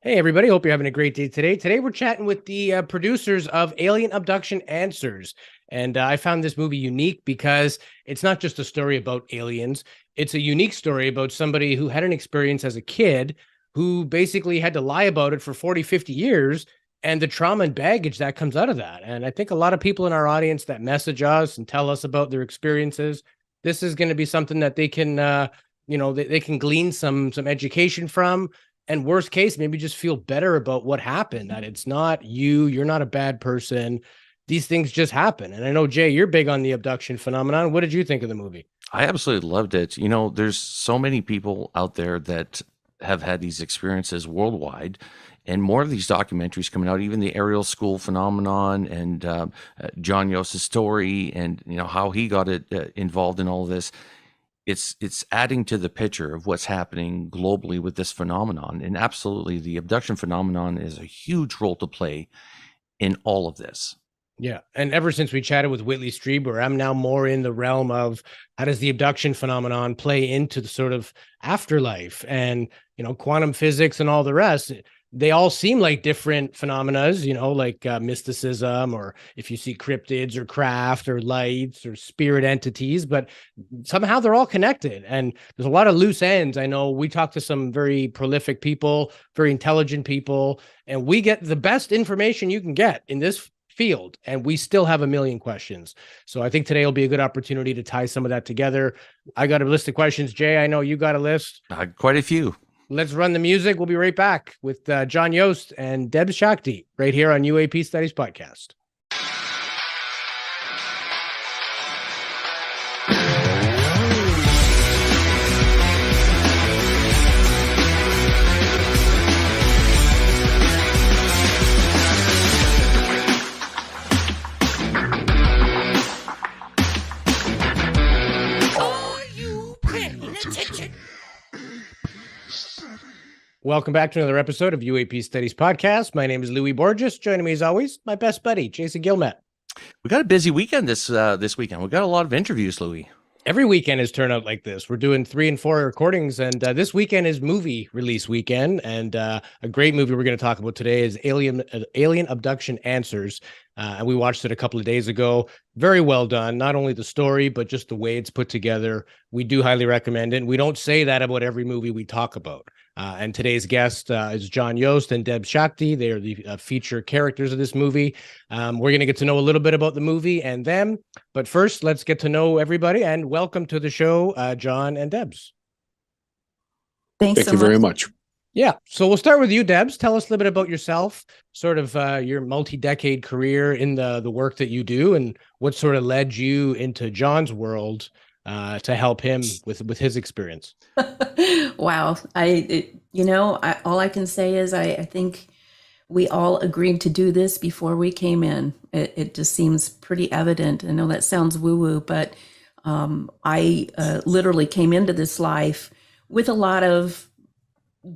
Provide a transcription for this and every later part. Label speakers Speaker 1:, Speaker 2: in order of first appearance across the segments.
Speaker 1: Hey, everybody. Hope you're having a great day today. Today, we're chatting with the producers of Alien Abduction Answers. And I found this movie unique because it's not just a story about aliens. It's a unique story about somebody who had an experience as a kid who basically had to lie about it for 40, 50 years and the trauma and baggage that comes out of that. And I think a lot of people in our audience that message us and tell us about their experiences, this is going to be something that they can, they can glean some education from, and worst case, maybe just feel better about what happened, that it's not you, you're not a bad person. These things just happen. And I know, Jay, you're big on the abduction phenomenon. What did you think of the movie?
Speaker 2: I absolutely loved it. There's so many people out there that have had these experiences worldwide, and more of these documentaries coming out, even the Ariel School phenomenon and John Yost's story, and how he got involved in all of this. It's adding to the picture of what's happening globally with this phenomenon. And absolutely, the abduction phenomenon is a huge role to play in all of this.
Speaker 1: Yeah. And ever since we chatted with Whitley Strieber, I'm now more in the realm of how does the abduction phenomenon play into the sort of afterlife and, quantum physics and all the rest. They all seem like different phenomena, like mysticism, or if you see cryptids or craft or lights or spirit entities, but somehow they're all connected. And there's a lot of loose ends. I know we talk to some very prolific people, very intelligent people, and we get the best information you can get in this field, and we still have a million questions. So I think today will be a good opportunity to tie some of that together. I got a list of questions. Jay, I know you got a list.
Speaker 2: Quite a few.
Speaker 1: Let's run the music. We'll be right back with John Yost and Debz Shakti right here on UAP Studies Podcast. Welcome back to another episode of UAP Studies Podcast. My name is Louis Borges. Joining me as always, my best buddy, Jason Gilmet.
Speaker 2: We got a busy weekend this weekend. We got a lot of interviews, Louis.
Speaker 1: Every weekend has turned out like this. We're doing 3 and 4 recordings, and this weekend is movie release weekend. And a great movie we're going to talk about today is Alien Abduction Answers. And we watched it a couple of days ago. Very well done. Not only the story, but just the way it's put together. We do highly recommend it. And we don't say that about every movie we talk about. And today's guest is John Yost and Debz Shakti. They are the feature characters of this movie. We're going to get to know a little bit about the movie and them. But first, let's get to know everybody. And welcome to the show, John and Debz.
Speaker 3: Thank you very much.
Speaker 1: Yeah. So we'll start with you, Debz. Tell us a little bit about yourself, sort of your multi-decade career in the work that you do, and what sort of led you into John's world to help him with his experience.
Speaker 3: Wow. All I can say is I think we all agreed to do this before we came in. It just seems pretty evident. I know that sounds woo-woo, but I literally came into this life with a lot of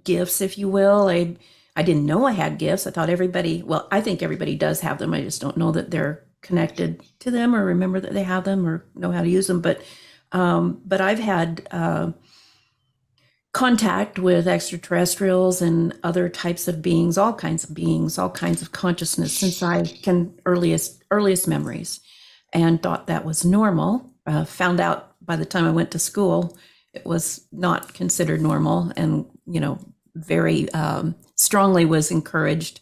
Speaker 3: gifts, if you will. I didn't know I had gifts. I thought I think everybody does have them. I just don't know that they're connected to them or remember that they have them or know how to use them. But I've had contact with extraterrestrials and other types of beings, all kinds of consciousness since I can earliest memories, and thought that was normal. Found out by the time I went to school, it was not considered normal, and very strongly was encouraged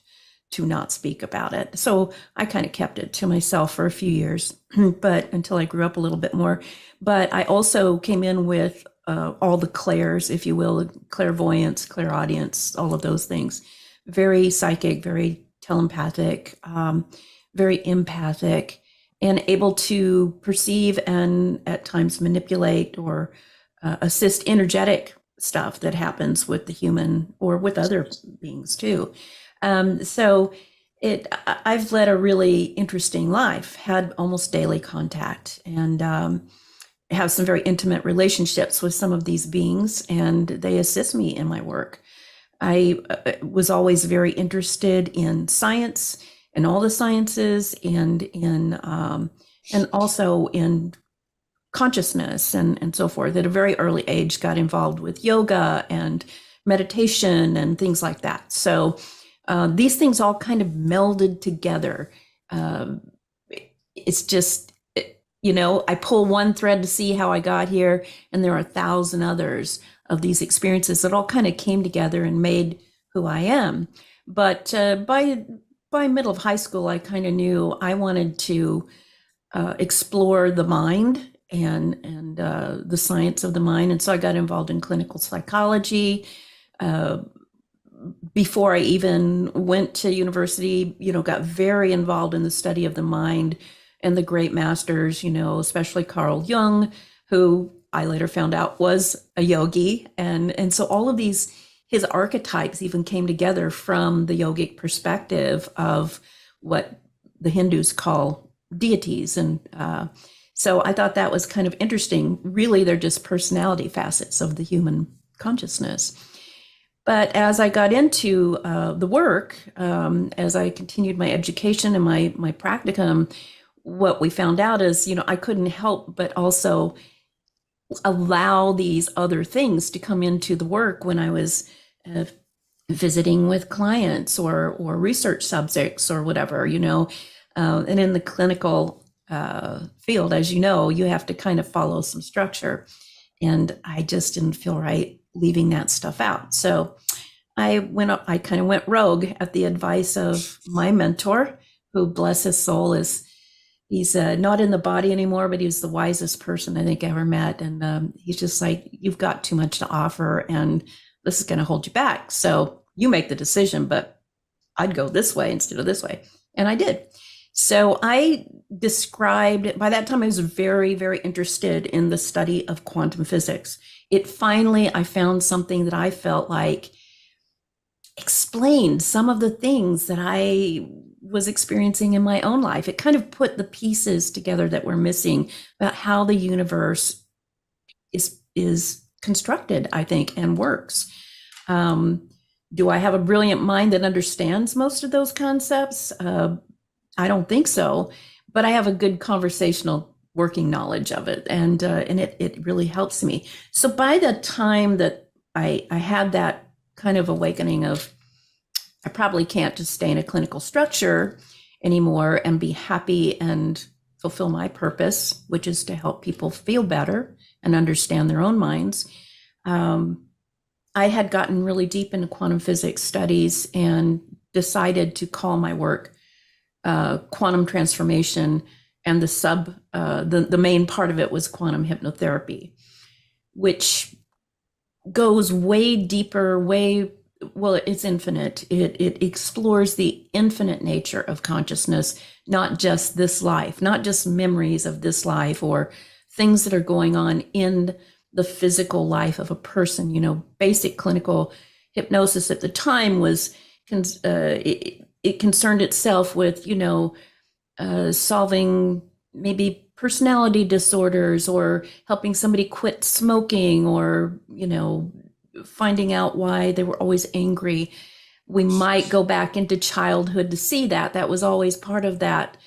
Speaker 3: to not speak about it. So I kind of kept it to myself for a few years, but until I grew up a little bit more. But I also came in with all the clairs, if you will, clairvoyance, clairaudience, all of those things. Very psychic, very telepathic, very empathic, and able to perceive and at times manipulate or assist energetic stuff that happens with the human or with other beings too. So I've led a really interesting life, had almost daily contact, and have some very intimate relationships with some of these beings, and they assist me in my work. I was always very interested in science and all the sciences, and also in consciousness and so forth. At a very early age, got involved with yoga and meditation and things like that. So these things all kind of melded together. It's just, I pull one thread to see how I got here, and there are 1,000 others of these experiences that all kind of came together and made who I am. But by middle of high school, I kind of knew I wanted to explore the mind and the science of the mind. And so I got involved in clinical psychology. Before I even went to university, got very involved in the study of the mind and the great masters, especially Carl Jung, who I later found out was a yogi. And so all of these, his archetypes even came together from the yogic perspective of what the Hindus call deities. And so I thought that was kind of interesting. Really, they're just personality facets of the human consciousness. But as I got into the work, as I continued my education and my practicum, what we found out is, I couldn't help but also allow these other things to come into the work when I was visiting with clients or research subjects or whatever, and in the clinical field, as you have to kind of follow some structure. And I just didn't feel right leaving that stuff out. So I kind of went rogue at the advice of my mentor, who, bless his soul, he's not in the body anymore, but he's the wisest person I think I ever met. And he's just like, you've got too much to offer and this is going to hold you back. So you make the decision, but I'd go this way instead of this way. And I did. So I described, by that time, I was very, very interested in the study of quantum physics. I found something that I felt like explained some of the things that I was experiencing in my own life. It kind of put the pieces together that were missing about how the universe is constructed, I think, and works. Do I have a brilliant mind that understands most of those concepts? I don't think so, but I have a good conversational working knowledge of it, and it really helps me. So by the time that I had that kind of awakening of, I probably can't just stay in a clinical structure anymore and be happy and fulfill my purpose, which is to help people feel better and understand their own minds. I had gotten really deep into quantum physics studies and decided to call my work quantum transformation, and the main part of it was quantum hypnotherapy, which goes way deeper, it's infinite. It explores the infinite nature of consciousness, not just this life, not just memories of this life or things that are going on in the physical life of a person. Basic clinical hypnosis at the time was, it concerned itself with, solving maybe personality disorders or helping somebody quit smoking or, finding out why they were always angry. We might go back into childhood to see that. That was always part of that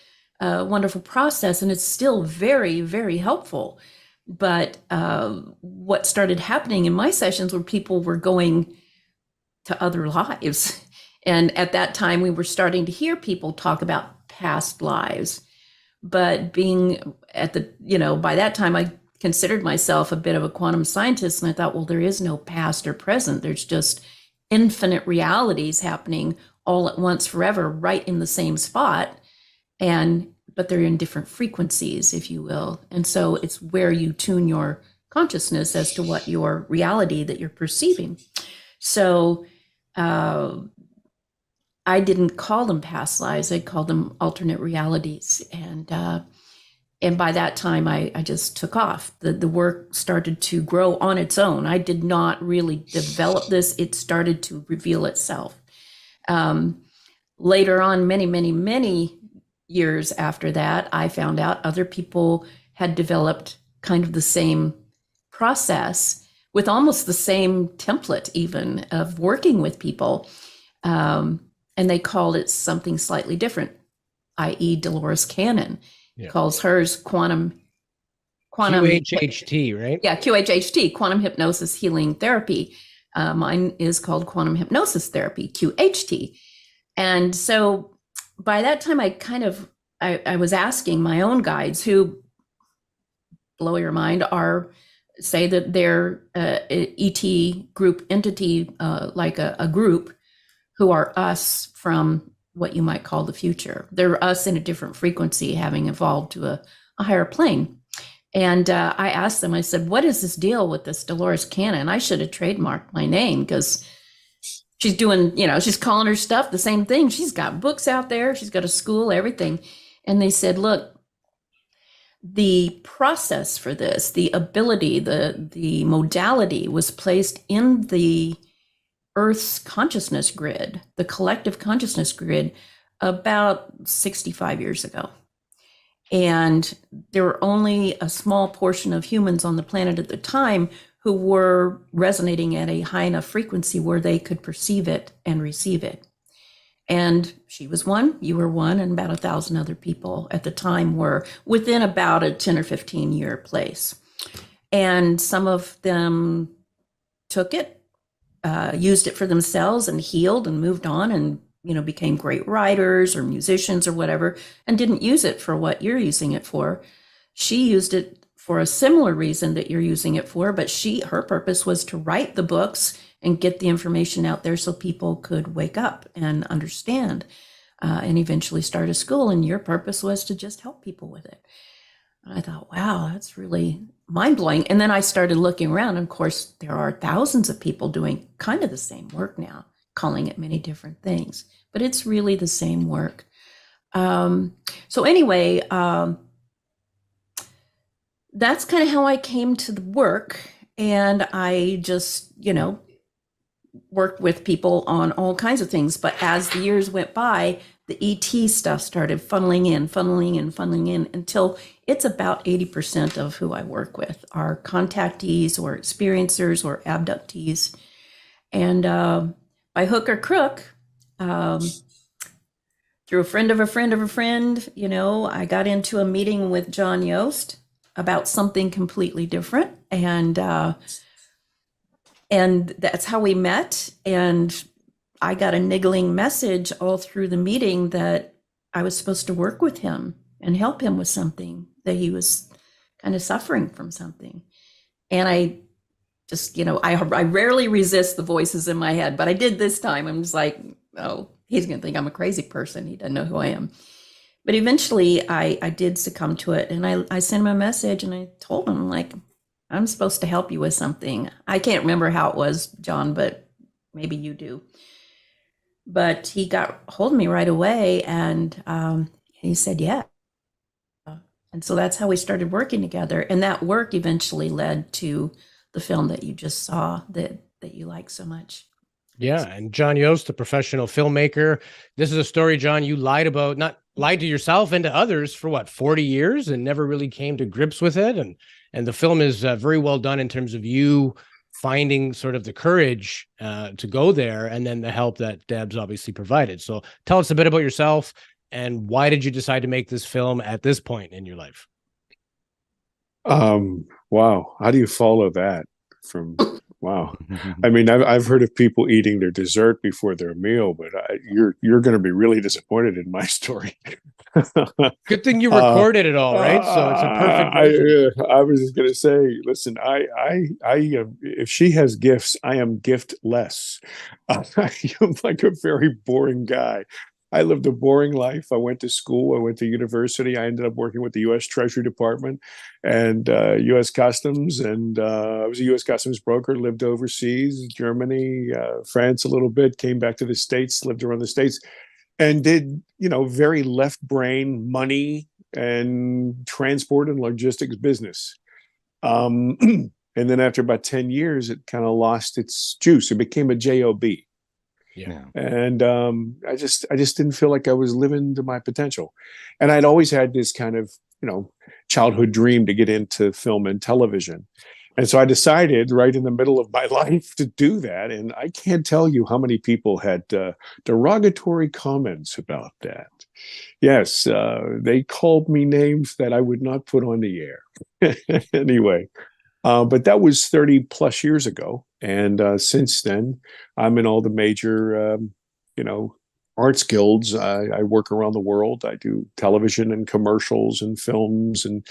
Speaker 3: wonderful process. And it's still very, very helpful. But what started happening in my sessions were people were going to other lives. And at that time, we were starting to hear people talk about past lives. But being by that time, I considered myself a bit of a quantum scientist. And I thought, well, there is no past or present. There's just infinite realities happening all at once forever, right in the same spot. But they're in different frequencies, if you will. And so it's where you tune your consciousness as to what your reality that you're perceiving. So I didn't call them past lives. I called them alternate realities. And by that time, I just took off. The work started to grow on its own. I did not really develop this. It started to reveal itself. Later on, many, many, many years after that, I found out other people had developed kind of the same process with almost the same template even of working with people. And they called it something slightly different, i.e. Dolores Cannon calls hers quantum
Speaker 1: QHHT, right?
Speaker 3: Yeah, QHHT, quantum hypnosis healing therapy. Mine is called quantum hypnosis therapy, QHT. And so by that time, I was asking my own guides, who, blow your mind, say that they're ET group entity, like a group, who are us from what you might call the future. They're us in a different frequency, having evolved to a higher plane. And I asked them, I said, what is this deal with this Dolores Cannon? I should have trademarked my name, because she's doing, she's calling her stuff the same thing. She's got books out there. She's got a school, everything. And they said, look, the process for this, the ability, the modality was placed in the Earth's consciousness grid, the collective consciousness grid, about 65 years ago. And there were only a small portion of humans on the planet at the time who were resonating at a high enough frequency where they could perceive it and receive it. And she was one, you were one, and about 1,000 other people at the time were within about a 10 or 15 year place. And some of them took it, used it for themselves and healed and moved on and became great writers or musicians or whatever, and didn't use it for what you're using it for. She used it for a similar reason that you're using it for, but her purpose was to write the books and get the information out there so people could wake up and understand, and eventually start a school. And your purpose was to just help people with it. And I thought, wow, that's really mind-blowing. And then I started looking around, and of course, there are thousands of people doing kind of the same work now, calling it many different things, but it's really the same work. So anyway, that's kind of how I came to the work. And I just, worked with people on all kinds of things. But as the years went by, the ET stuff started funneling in until it's about 80% of who I work with are contactees or experiencers or abductees. And by hook or crook, through a friend of a friend of a friend, I got into a meeting with John Yost about something completely different. And that's how we met. And I got a niggling message all through the meeting that I was supposed to work with him and help him with something, that he was kind of suffering from something. And I just, I rarely resist the voices in my head, but I did this time. I'm just like, oh, he's going to think I'm a crazy person. He doesn't know who I am. But eventually I did succumb to it. And I sent him a message and I told him, like, I'm supposed to help you with something. I can't remember how it was, John, but maybe you do. But he got hold of me right away, and he said, yeah. And so that's how we started working together. And that work eventually led to the film that you just saw that you like so much.
Speaker 1: Yeah. And John Yost, a professional filmmaker. This is a story, John, you lied to yourself and to others for 40 years and never really came to grips with it. And the film is very well done in terms of you finding sort of the courage to go there, and then the help that Debz obviously provided. So tell us a bit about yourself, and why did you decide to make this film at this point in your life?
Speaker 4: Wow. How do you follow that from, wow. I mean, I've heard of people eating their dessert before their meal, but you're going to be really disappointed in my story.
Speaker 1: Good thing you recorded it all, right? So it's a perfect.
Speaker 4: I was just going to say, listen, if she has gifts, I am giftless. I'm like a very boring guy. I lived a boring life. I went to school. I went to university. I ended up working with the U.S. Treasury Department and U.S. Customs. And I was a U.S. Customs broker, lived overseas, Germany, France a little bit, came back to the States, lived around the States, and did, very left brain money and transport and logistics business. And then after about 10 years, it kind of lost its juice. It became a job.
Speaker 1: Yeah.
Speaker 4: And I just didn't feel like I was living to my potential. And I'd always had this kind of, childhood dream to get into film and television. And so I decided right in the middle of my life to do that. And I can't tell you how many people had derogatory comments about that. Yes, they called me names that I would not put on the air. Anyway, But that was 30 plus years ago. And since then, I'm in all the major, arts guilds. I work around the world. I do television and commercials and films and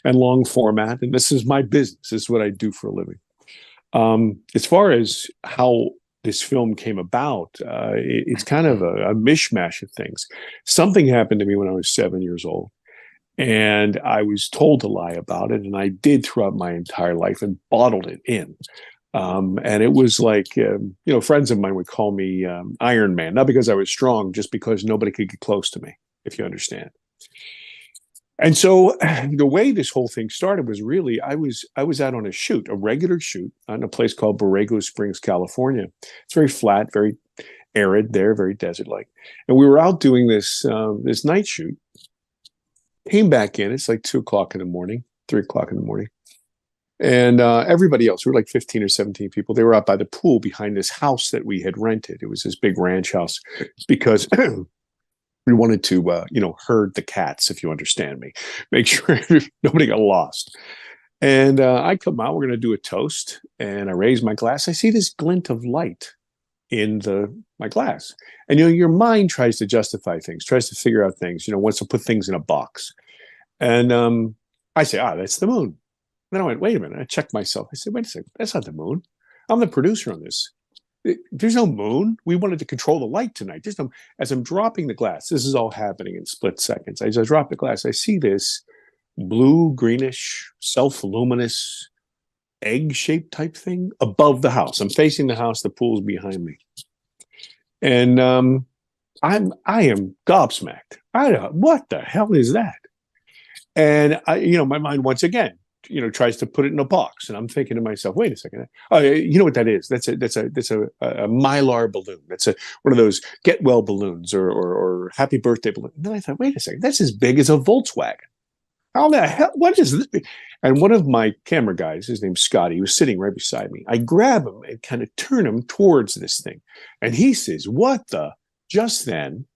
Speaker 4: long format. And this is my business. This is what I do for a living. As far as how this film came about, it's kind of a mishmash of things. Something happened to me when I was 7 years old. And I was told to lie about it. And I did throughout my entire life and bottled it in. And it was like, friends of mine would call me Iron Man, not because I was strong, just because nobody could get close to me, if you understand. And so the way this whole thing started was really, I was out on a shoot, a regular shoot on a place called Borrego Springs, California. It's very flat, very arid there, very desert-like. And we were out doing this night shoot. Came back in. It's like 2 o'clock in the morning, 3 o'clock in the morning. And everybody else, we were like 15 or 17 people. They were out by the pool behind this house that we had rented. It was this big ranch house because we wanted to, herd the cats, if you understand me, make sure nobody got lost. And I come out, we're going to do a toast. And I raise my glass. I see this glint of light in my glass. And, your mind tries to justify things, tries to figure out things, wants to put things in a box. And I say, that's the moon. Then I went, wait a minute. I checked myself. I said, wait a second. That's not the moon. I'm the producer on this. There's no moon. We wanted to control the light tonight. As I'm dropping the glass, this is all happening in split seconds. As I drop the glass, I see this blue, greenish, self-luminous, egg-shaped type thing above the house. I'm facing the house. The pool's behind me. And I am gobsmacked. What the hell is that? And my mind once again, tries to put it in a box. And I'm thinking to myself, wait a second. Oh, you know what that is? That's a Mylar balloon. That's one of those get well balloons or happy birthday balloon. And then I thought, wait a second, that's as big as a Volkswagen. How the hell? What is this? And one of my camera guys, his name's Scotty, he was sitting right beside me. I grab him and kind of turn him towards this thing. And he says, what the? Just then,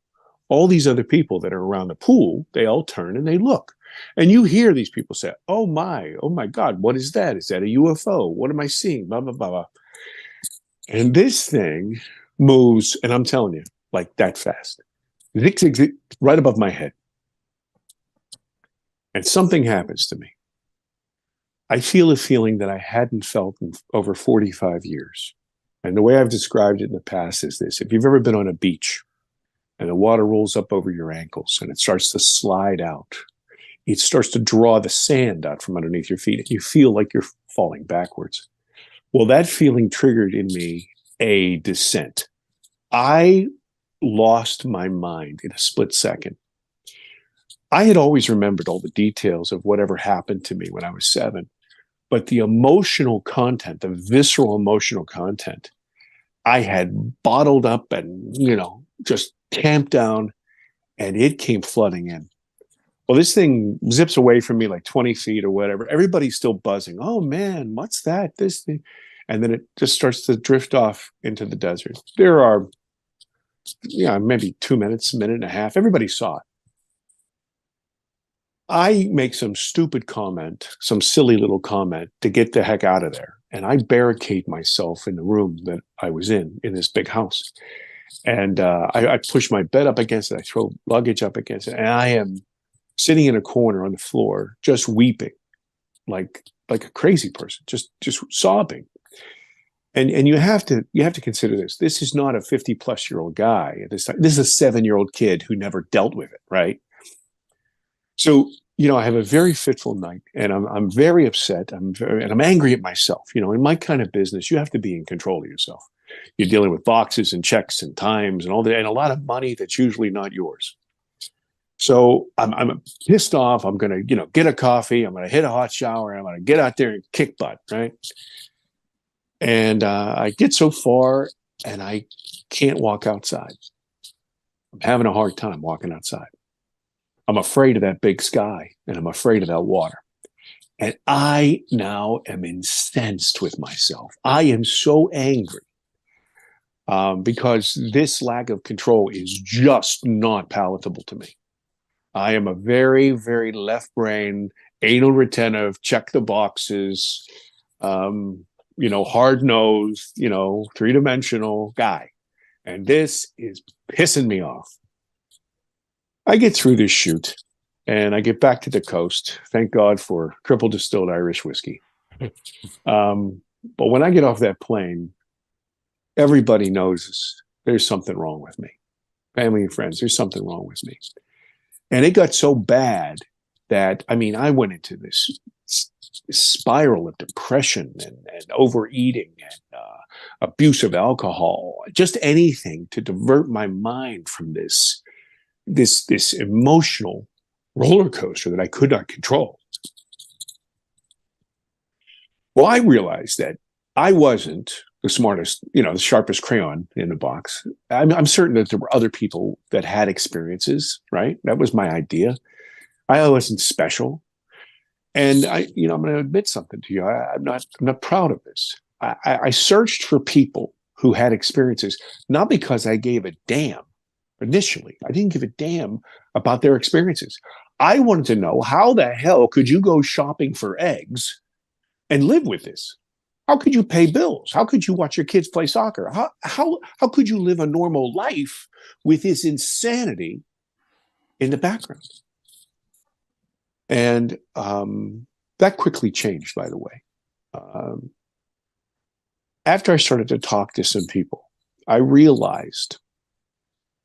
Speaker 4: all these other people that are around the pool, they all turn and they look. And you hear these people say, oh my God, what is that? Is that a UFO? What am I seeing? Blah, blah, blah, blah. And this thing moves, and I'm telling you, like that fast. Zick, zick, zick, right above my head. And something happens to me. I feel a feeling that I hadn't felt in over 45 years. And the way I've described it in the past is this. If you've ever been on a beach and the water rolls up over your ankles and it starts to slide out, it starts to draw the sand out from underneath your feet. You feel like you're falling backwards. Well, that feeling triggered in me a descent. I lost my mind in a split second. I had always remembered all the details of whatever happened to me when I was 7, but the emotional content, the visceral emotional content, I had bottled up and, just tamped down, and it came flooding in. Well, this thing zips away from me like 20 feet or whatever. Everybody's still buzzing. Oh man, what's that? This thing. And then it just starts to drift off into the desert. There are, maybe 2 minutes, a minute and a half. Everybody saw it. I make some stupid comment, some silly little comment to get the heck out of there. And I barricade myself in the room that I was in this big house. And I push my bed up against it. I throw luggage up against it. And I am sitting in a corner on the floor, just weeping like a crazy person, just sobbing. And you have to consider this. This is not a 50-plus-year-old guy at this time. This is a 7-year-old kid who never dealt with it, right? So, I have a very fitful night, and I'm very upset. And I'm angry at myself. In my kind of business, you have to be in control of yourself. You're dealing with boxes and checks and times and all that, and a lot of money that's usually not yours. So I'm pissed off. I'm going to, get a coffee. I'm going to hit a hot shower. I'm going to get out there and kick butt, right? And I get so far, and I can't walk outside. I'm having a hard time walking outside. I'm afraid of that big sky, and I'm afraid of that water. And I now am incensed with myself. I am so angry because this lack of control is just not palatable to me. I am a very, very left brain, anal retentive, check the boxes. hard-nosed, three-dimensional guy. And this is pissing me off. I get through this shoot and I get back to the coast. Thank God for triple distilled Irish whiskey. But when I get off that plane, everybody knows there's something wrong with me. Family and friends, there's something wrong with me. And it got so bad that, I went into this spiral of depression and overeating and abuse of alcohol, just anything to divert my mind from this emotional roller coaster that I could not control. Well, I realized that I wasn't the smartest, the sharpest crayon in the box. I'm certain that there were other people that had experiences, right? That was my idea. I wasn't special. And I'm going to admit something to you. I'm not proud of this. I searched for people who had experiences, not because I gave a damn initially. I didn't give a damn about their experiences. I wanted to know, how the hell could you go shopping for eggs and live with this? How could you pay bills? How could you watch your kids play soccer? How could you live a normal life with this insanity in the background? And that quickly changed, by the way. After I started to talk to some people, I realized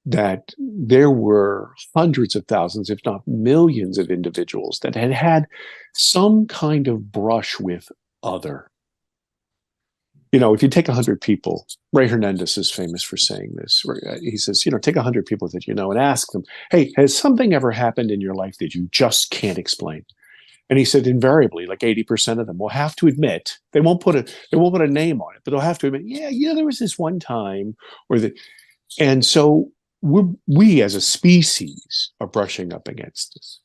Speaker 4: that there were hundreds of thousands, if not millions of individuals that had had some kind of brush with other. If you take 100 people, Ray Hernandez is famous for saying this. He says, take 100 people that and ask them, hey, has something ever happened in your life that you just can't explain? And he said, invariably, like 80% of them will have to admit, they won't put a name on it, but they'll have to admit, yeah, there was this one time, and so we as a species are brushing up against this.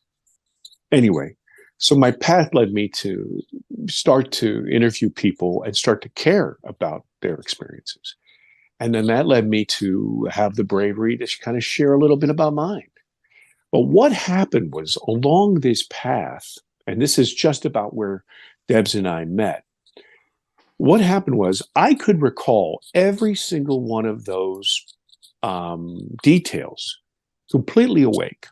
Speaker 4: Anyway, so my path led me to start to interview people and start to care about their experiences. And then that led me to have the bravery to kind of share a little bit about mine. But what happened was, along this path, and this is just about where Debz and I met, what happened was I could recall every single one of those details completely awake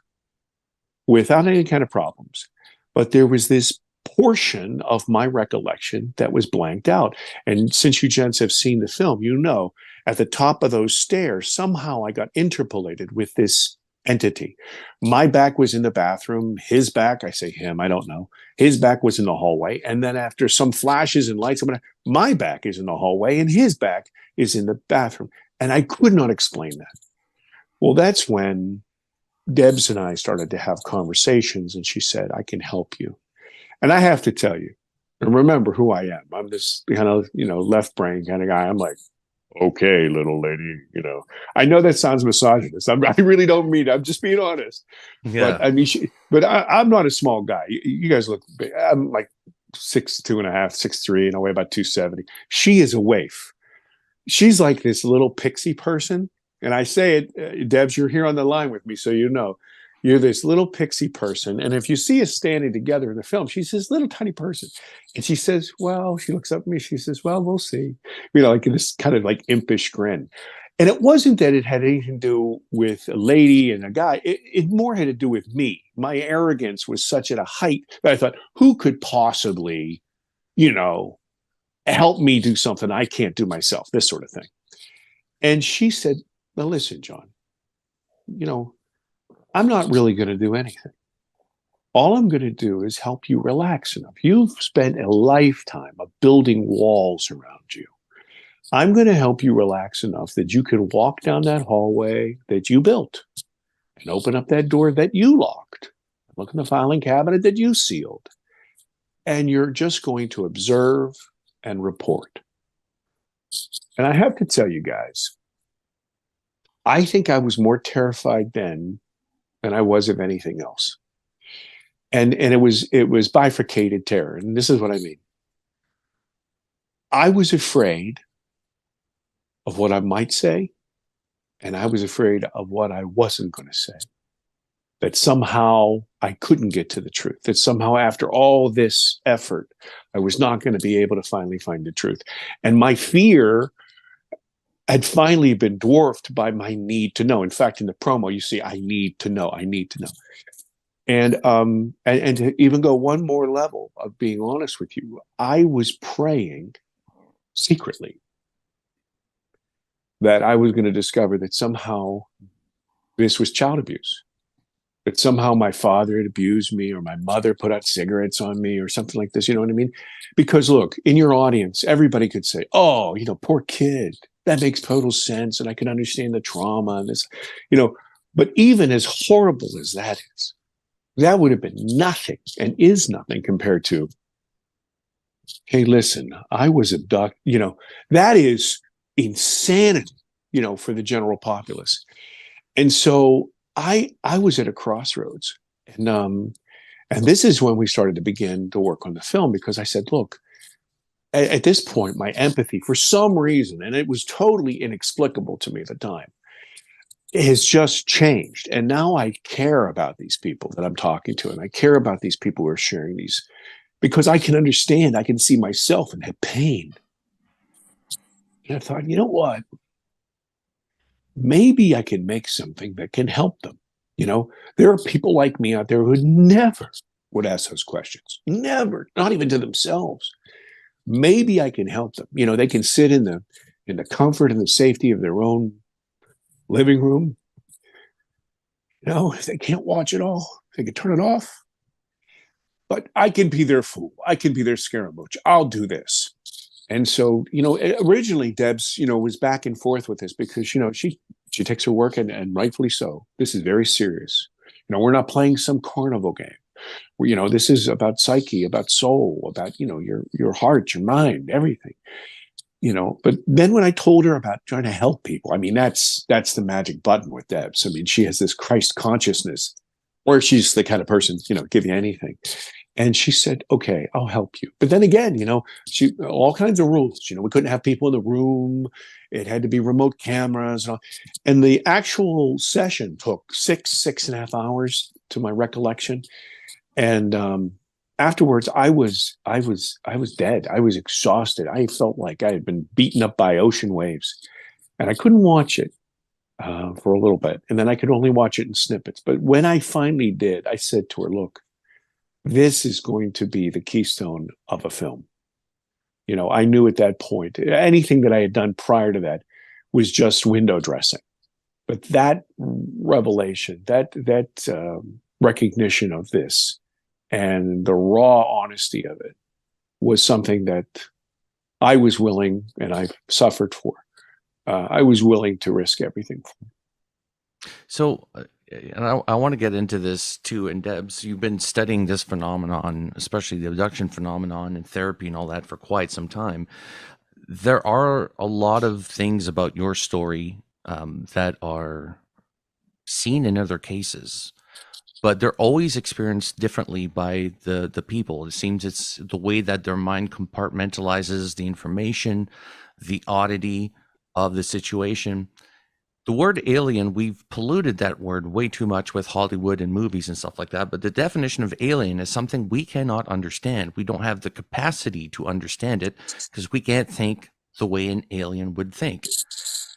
Speaker 4: without any kind of problems. But there was this portion of my recollection that was blanked out. And since you gents have seen the film, at the top of those stairs, somehow I got interpolated with this entity. My back was in the bathroom. His back, I say him, I don't know. His back was in the hallway. And then after some flashes and lights, my back is in the hallway and his back is in the bathroom. And I could not explain that. Well, that's when Debz and I started to have conversations, and she said, I can help you. And I have to tell you, and remember who I am. I'm this kind of, left brain kind of guy. I'm like, okay, little lady, I know that sounds misogynist. I really don't mean it. I'm just being honest. Yeah. But I'm not a small guy. You guys look big. I'm like 6'2.5", 6'3", and I weigh about 270. She is a waif. She's like this little pixie person. And I say it, Debz, you're here on the line with me, so you're this little pixie person. And if you see us standing together in the film, she's this little tiny person. And she says, she looks up at me, she says, well, we'll see. Like this kind of like impish grin. And it wasn't that it had anything to do with a lady and a guy. It more had to do with me. My arrogance was such at a height that I thought, who could possibly, help me do something I can't do myself, this sort of thing. And she said, well, listen, John, I'm not really going to do anything. All I'm going to do is help you relax enough. You've spent a lifetime of building walls around you. I'm going to help you relax enough that you can walk down that hallway that you built and open up that door that you locked, look in the filing cabinet that you sealed, and you're just going to observe and report. And I have to tell you guys, I think I was more terrified then than I was of anything else. And it was bifurcated terror. And this is what I mean. I was afraid of what I might say, and I was afraid of what I wasn't going to say. that somehow I couldn't get to the truth, that somehow after all this effort, I was not going to be able to finally find the truth. And my fear had finally been dwarfed by my need to know. In fact, in the promo, you see, I need to know, I need to know. And to even go one more level of being honest with you, I was praying secretly that I was going to discover that somehow this was child abuse, that somehow my father had abused me, or my mother put out cigarettes on me, or something like this. You know what I mean? Because look, in your audience, everybody could say, oh, poor kid, that makes total sense. And I can understand the trauma and this, but even as horrible as that is, that would have been nothing, and is nothing, compared to, hey, listen, I was abducted. That is insanity, for the general populace. And so I was at a crossroads, and this is when we started to begin to work on the film, because I said, look, at this point, my empathy, for some reason, and it was totally inexplicable to me at the time, has just changed. And now I care about these people that I'm talking to, and I care about these people who are sharing these, because I can understand, I can see myself and have pain. And I thought, you know what? Maybe I can make something that can help them. There are people like me out there who never would ask those questions. Never, not even to themselves. Maybe I can help them. They can sit in the comfort and the safety of their own living room. If they can't watch it all, they can turn it off. But I can be their fool. I can be their scaramouche. I'll do this. And so, originally Debz, was back and forth with this, because, she takes her work, and rightfully so. This is very serious. We're not playing some carnival game. This is about psyche, about soul, about, your heart, your mind, everything. But then when I told her about trying to help people, that's the magic button with Debz. She has this Christ consciousness, or she's the kind of person, give you anything. And she said, okay, I'll help you. But then again, she, all kinds of rules, we couldn't have people in the room. It had to be remote cameras. And the actual session took 6.5 hours, to my recollection. And, afterwards, I was dead. I was exhausted. I felt like I had been beaten up by ocean waves, and I couldn't watch it for a little bit. And then I could only watch it in snippets. But when I finally did, I said to her, look, this is going to be the keystone of a film. I knew at that point, anything that I had done prior to that was just window dressing. But that revelation, that recognition of this, and the raw honesty of it, was something that I was willing, and I've suffered for. I was willing to risk everything for.
Speaker 2: So, and I want to get into this too. And Debz, you've been studying this phenomenon, especially the abduction phenomenon and therapy and all that, for quite some time. There are a lot of things about your story that are seen in other cases, but they're always experienced differently by the people. It seems it's the way that their mind compartmentalizes the information, the oddity of the situation. The word alien, we've polluted that word way too much with Hollywood and movies and stuff like that. But the definition of alien is something we cannot understand. We don't have the capacity to understand it, because we can't think the way an alien would think.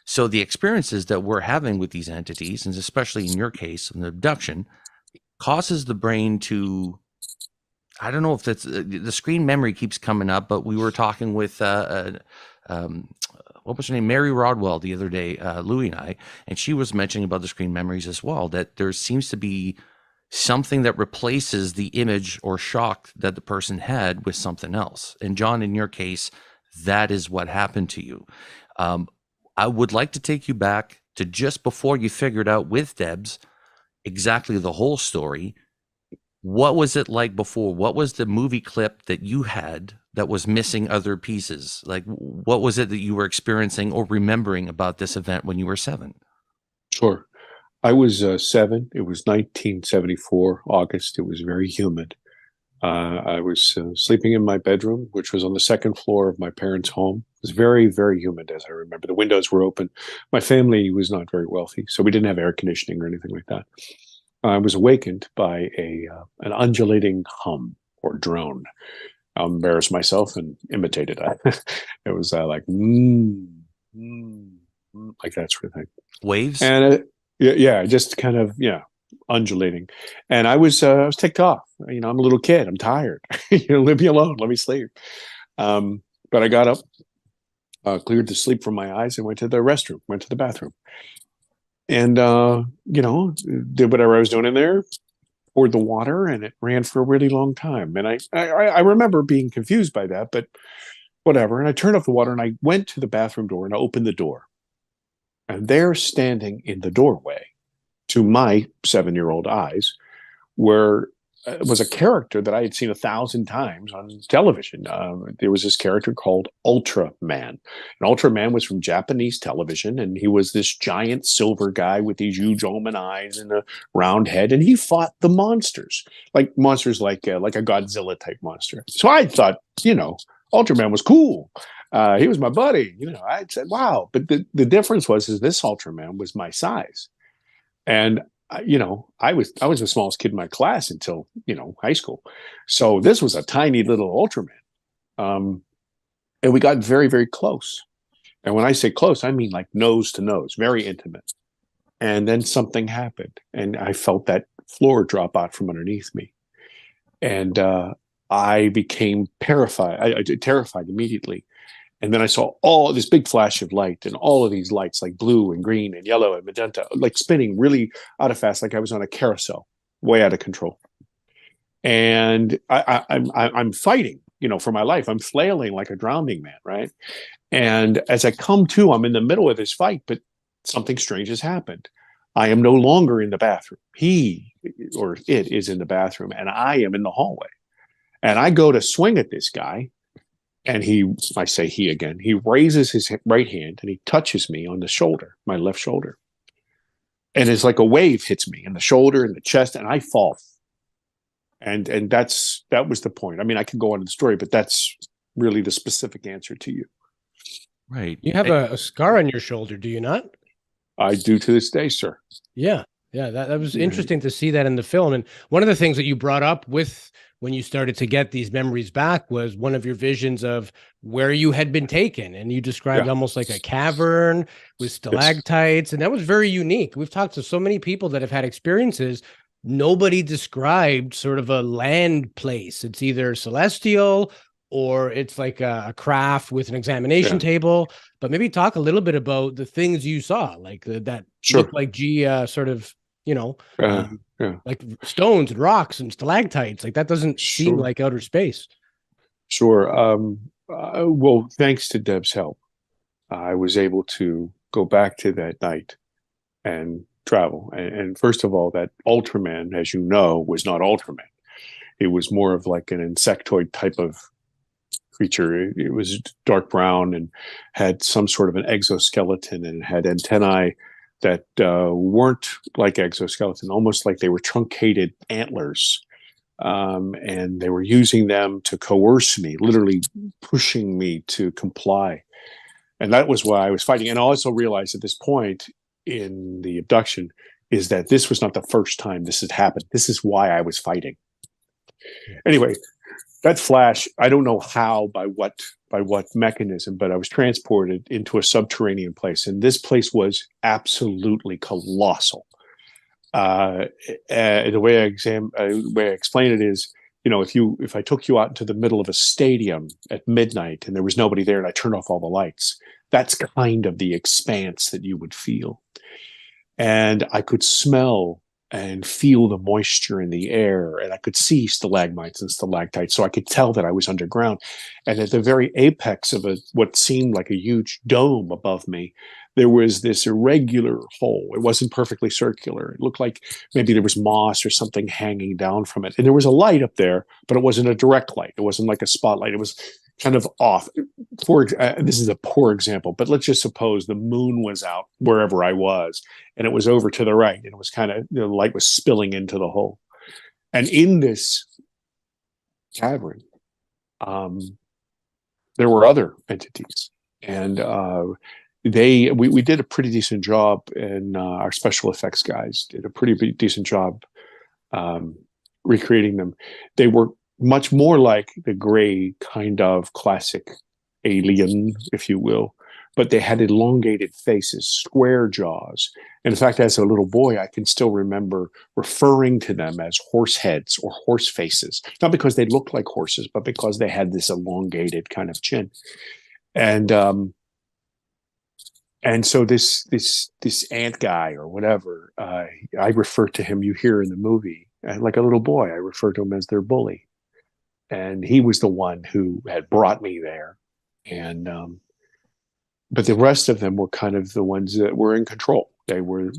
Speaker 2: So the experiences that we're having with these entities, and especially in your case, an abduction, causes the brain to, I don't know if that's, the screen memory keeps coming up, but we were talking with, what was her name? Mary Rodwell the other day, Louie and I, and she was mentioning about the screen memories as well, that there seems to be something that replaces the image or shock that the person had with something else. And John, in your case, that is what happened to you. I would like to take you back to just before you figured out with Debz exactly the whole story. What was it like before? What was the movie clip that you had that was missing other pieces? Like, what was it that you were experiencing or remembering about this event when you were 7?
Speaker 4: Sure. I was 7. It was 1974, August. It was very humid. I was sleeping in my bedroom, which was on the second floor of my parents' home. It was very, very humid, as I remember. The windows were open. My family was not very wealthy, so we didn't have air conditioning or anything like that. I was awakened by an undulating hum or drone. I'll embarrass myself and imitate it. It was like, like that sort of thing.
Speaker 2: Waves?
Speaker 4: And yeah, just kind of, undulating. And I was ticked off. I'm a little kid. I'm tired. Leave me alone. Let me sleep. But I got up, cleared the sleep from my eyes, and went to the bathroom. And, did whatever I was doing in there, poured the water, and it ran for a really long time. And I remember being confused by that, but whatever. And I turned off the water, and I went to the bathroom door, and I opened the door. And there, standing in the doorway, to my 7-year-old eyes, was a character that I had seen 1,000 times on television. There was this character called Ultraman. And Ultraman was from Japanese television, and he was this giant silver guy with these huge almond eyes and a round head, and he fought the monsters like a Godzilla type monster. So I thought, Ultraman was cool. He was my buddy. I said, wow. But the difference was this Ultraman was my size. And I was the smallest kid in my class until, high school. So this was a tiny little Ultraman. And we got very, very close. And when I say close, I mean like nose to nose, very intimate. And then something happened, and I felt that floor drop out from underneath me. And I became terrified immediately. And then I saw all this big flash of light, and all of these lights, like blue and green and yellow and magenta, like spinning really out of fast, like I was on a carousel, way out of control. And I'm fighting, for my life. I'm flailing like a drowning man, right? And as I come to, I'm in the middle of this fight, but something strange has happened. I am no longer in the bathroom. He or it is in the bathroom, and I am in the hallway. And I go to swing at this guy. And I say he again, he raises his right hand and he touches me on the shoulder, my left shoulder. And it's like a wave hits me in the shoulder and the chest, and I fall. And that was the point. I mean, I could go on to the story, but that's really the specific answer to you.
Speaker 2: Right.
Speaker 1: You have a scar on your shoulder, do you not?
Speaker 4: I do to this day, sir.
Speaker 1: Yeah. Yeah. That was interesting to see that in the film. And one of the things that you brought up when you started to get these memories back was one of your visions of where you had been taken. And you described almost like a cavern with stalactites. And that was very unique. We've talked to so many people that have had experiences. Nobody described sort of a land place. It's either celestial or it's like a craft with an examination table. But maybe talk a little bit about the things you saw, like that looked like sort of, like stones and rocks and stalactites. Like that doesn't seem like outer space.
Speaker 4: Sure. Well, thanks to Deb's help, I was able to go back to that night and travel. And first of all, that Ultraman, as you know, was not Ultraman. It was more of like an insectoid type of creature. It was dark brown and had some sort of an exoskeleton, and it had antennae that weren't like exoskeleton, almost like they were truncated antlers. And they were using them to coerce me, literally pushing me to comply. And that was why I was fighting. And I also realized at this point in the abduction is that this was not the first time this had happened. This is why I was fighting. Anyway, that flash, I don't know how, by what mechanism, but I was transported into a subterranean place. And this place was absolutely colossal. The way I explain it is, if I took you out into the middle of a stadium at midnight and there was nobody there and I turned off all the lights, that's kind of the expanse that you would feel. And I could smell and feel the moisture in the air, and I could see stalagmites and stalactites, so I could tell that I was underground. And at the very apex of what seemed like a huge dome above me, there was this irregular hole. It wasn't perfectly circular. It looked like maybe there was moss or something hanging down from it. And there was a light up there, but it wasn't a direct light. It wasn't like a spotlight. It was kind of off. This is a poor example, but let's just suppose the moon was out wherever I was, and it was over to the right, and it was kind of, the light was spilling into the hole. And in this cavern, there were other entities, and we did a pretty decent job, and our special effects guys did a pretty decent job recreating them. They were much more like the gray kind of classic alien, if you will, but they had elongated faces, square jaws. And in fact, as a little boy, I can still remember referring to them as horse heads or horse faces, not because they looked like horses, but because they had this elongated kind of chin. And so this ant guy or whatever, I refer to him, you hear in the movie, like a little boy, I refer to him as their bully. And he was the one who had brought me there. And but the rest of them were kind of the ones that were in control. They were,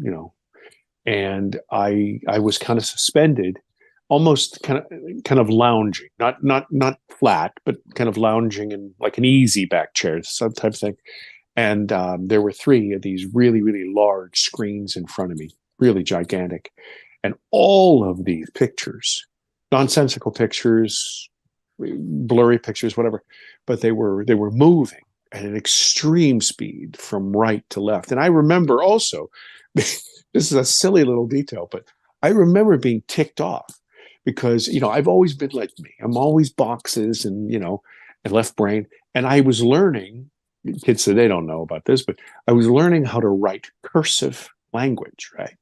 Speaker 4: and I was kind of suspended, almost kind of lounging, not flat, but kind of lounging in like an easy back chair, some type of thing. And there were 3 of these really, really large screens in front of me, really gigantic. And all of these pictures, nonsensical pictures, blurry pictures, whatever, but they were moving at an extreme speed from right to left. And I remember also, this is a silly little detail, but I remember being ticked off because, I've always been like me. I'm always boxes and, and left brain. And I was learning, kids say they don't know about this, but I was learning how to write cursive language, right?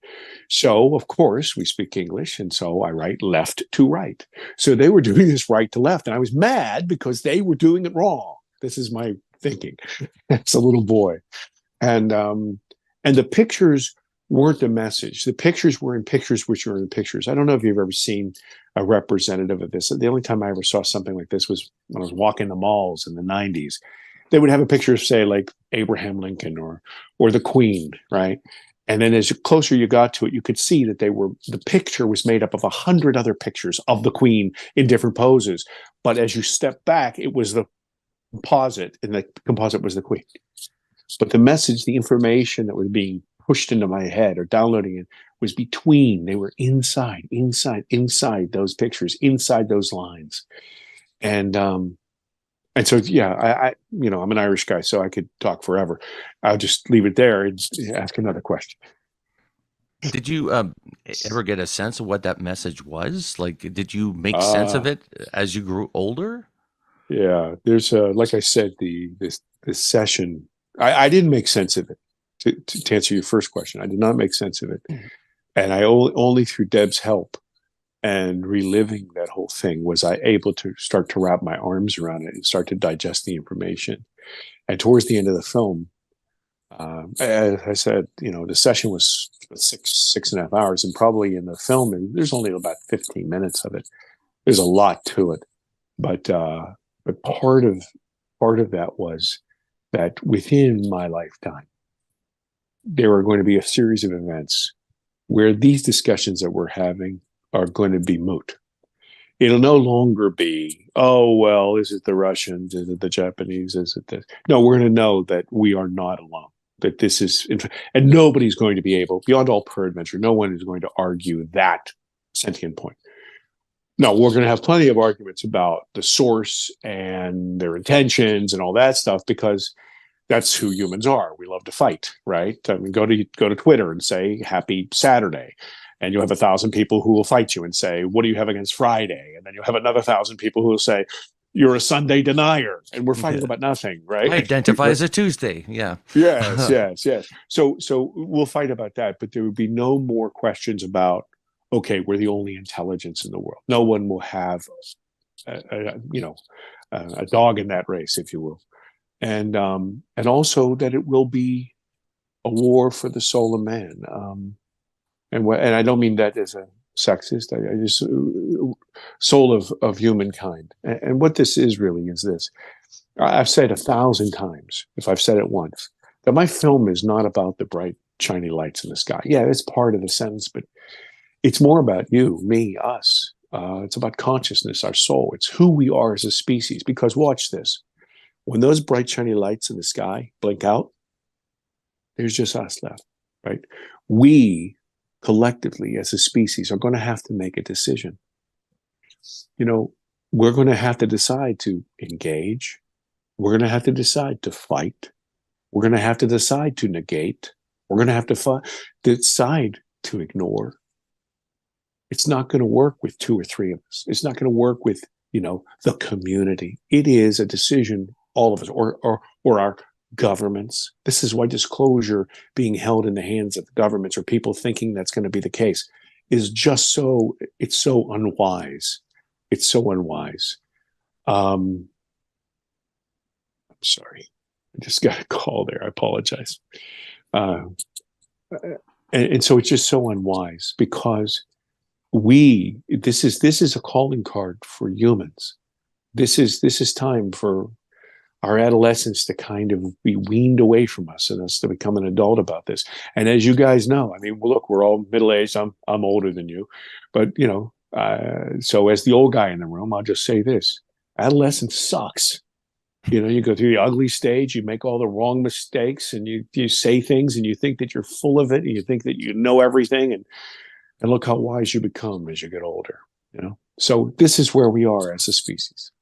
Speaker 4: So, of course, we speak English, and so I write left to right. So they were doing this right to left, and I was mad because they were doing it wrong. This is my thinking as a little boy. And the pictures weren't the message. The pictures were in pictures which were in pictures. I don't know if you've ever seen a representative of this. The only time I ever saw something like this was when I was walking the malls in the 90s. They would have a picture of, say, like Abraham Lincoln or the Queen, right? And then as closer you got to it, you could see that the picture was made up of 100 other pictures of the Queen in different poses. But as you step back, it was the composite, and the composite was the Queen. But the message, the information that was being pushed into my head or downloading it was between. They were inside those pictures, inside those lines. And so, yeah, I'm an Irish guy, so I could talk forever. I'll just leave it there and ask another question.
Speaker 2: Did you ever get a sense of what that message was? Like, did you make sense of it as you grew older?
Speaker 4: Yeah, there's like I said, this session, I didn't make sense of it. To answer your first question, I did not make sense of it, and I only through Deb's help and reliving that whole thing was I able to start to wrap my arms around it and start to digest the information. And towards the end of the film, as I said, the session was 6.5 hours, and probably in the film, and there's only about 15 minutes of it. There's a lot to it, but part of that was that within my lifetime, there are going to be a series of events where these discussions that we're having are going to be moot. It'll no longer be, oh, well, is it the Russians? Is it the Japanese? Is it this? No, we're going to know that we are not alone, that this is, and nobody's going to be able, beyond all peradventure, no one is going to argue that sentient point. No, we're going to have plenty of arguments about the source and their intentions and all that stuff, because that's who humans are. We love to fight, right? I mean, go to Twitter and say, happy Saturday. And you'll have 1,000 people who will fight you and say, what do you have against Friday? And then you'll have another 1,000 people who will say, you're a Sunday denier. And we're fighting about nothing, right?
Speaker 2: I identify as a Tuesday. Yeah.
Speaker 4: Yes. So we'll fight about that, but there would be no more questions about, okay, we're the only intelligence in the world. No one will have a dog in that race, if you will. And also that it will be a war for the soul of man. And I don't mean that as a sexist. I just soul of humankind. And what this is really is this. I've said 1,000 times, if I've said it once, that my film is not about the bright, shiny lights in the sky. Yeah, it's part of the sentence, but it's more about you, me, us. It's about consciousness, our soul. It's who we are as a species. Because watch this. When those bright, shiny lights in the sky blink out, there's just us left, right? We collectively as a species are going to have to make a decision. We're going to have to decide to engage. We're going to have to decide to fight. We're going to have to decide to negate. We're going to have to decide to ignore. It's not going to work with 2 or 3 of us. It's not going to work with, the community. It is a decision, all of us, or our governments. This is why disclosure being held in the hands of governments or people thinking that's going to be the case is just it's so unwise. It's so unwise. I'm sorry. I just got a call there. I apologize. And so it's just so unwise because this is a calling card for humans. This is time for our adolescents to kind of be weaned away from us and us to become an adult about this. And as you guys know, I mean, look, we're all middle-aged. I'm older than you, but so as the old guy in the room, I'll just say this: adolescence sucks. You go through the ugly stage, you make all the wrong mistakes, and you say things, and you think that you're full of it, and you think that you know everything, and look how wise you become as you get older. So this is where we are as a species.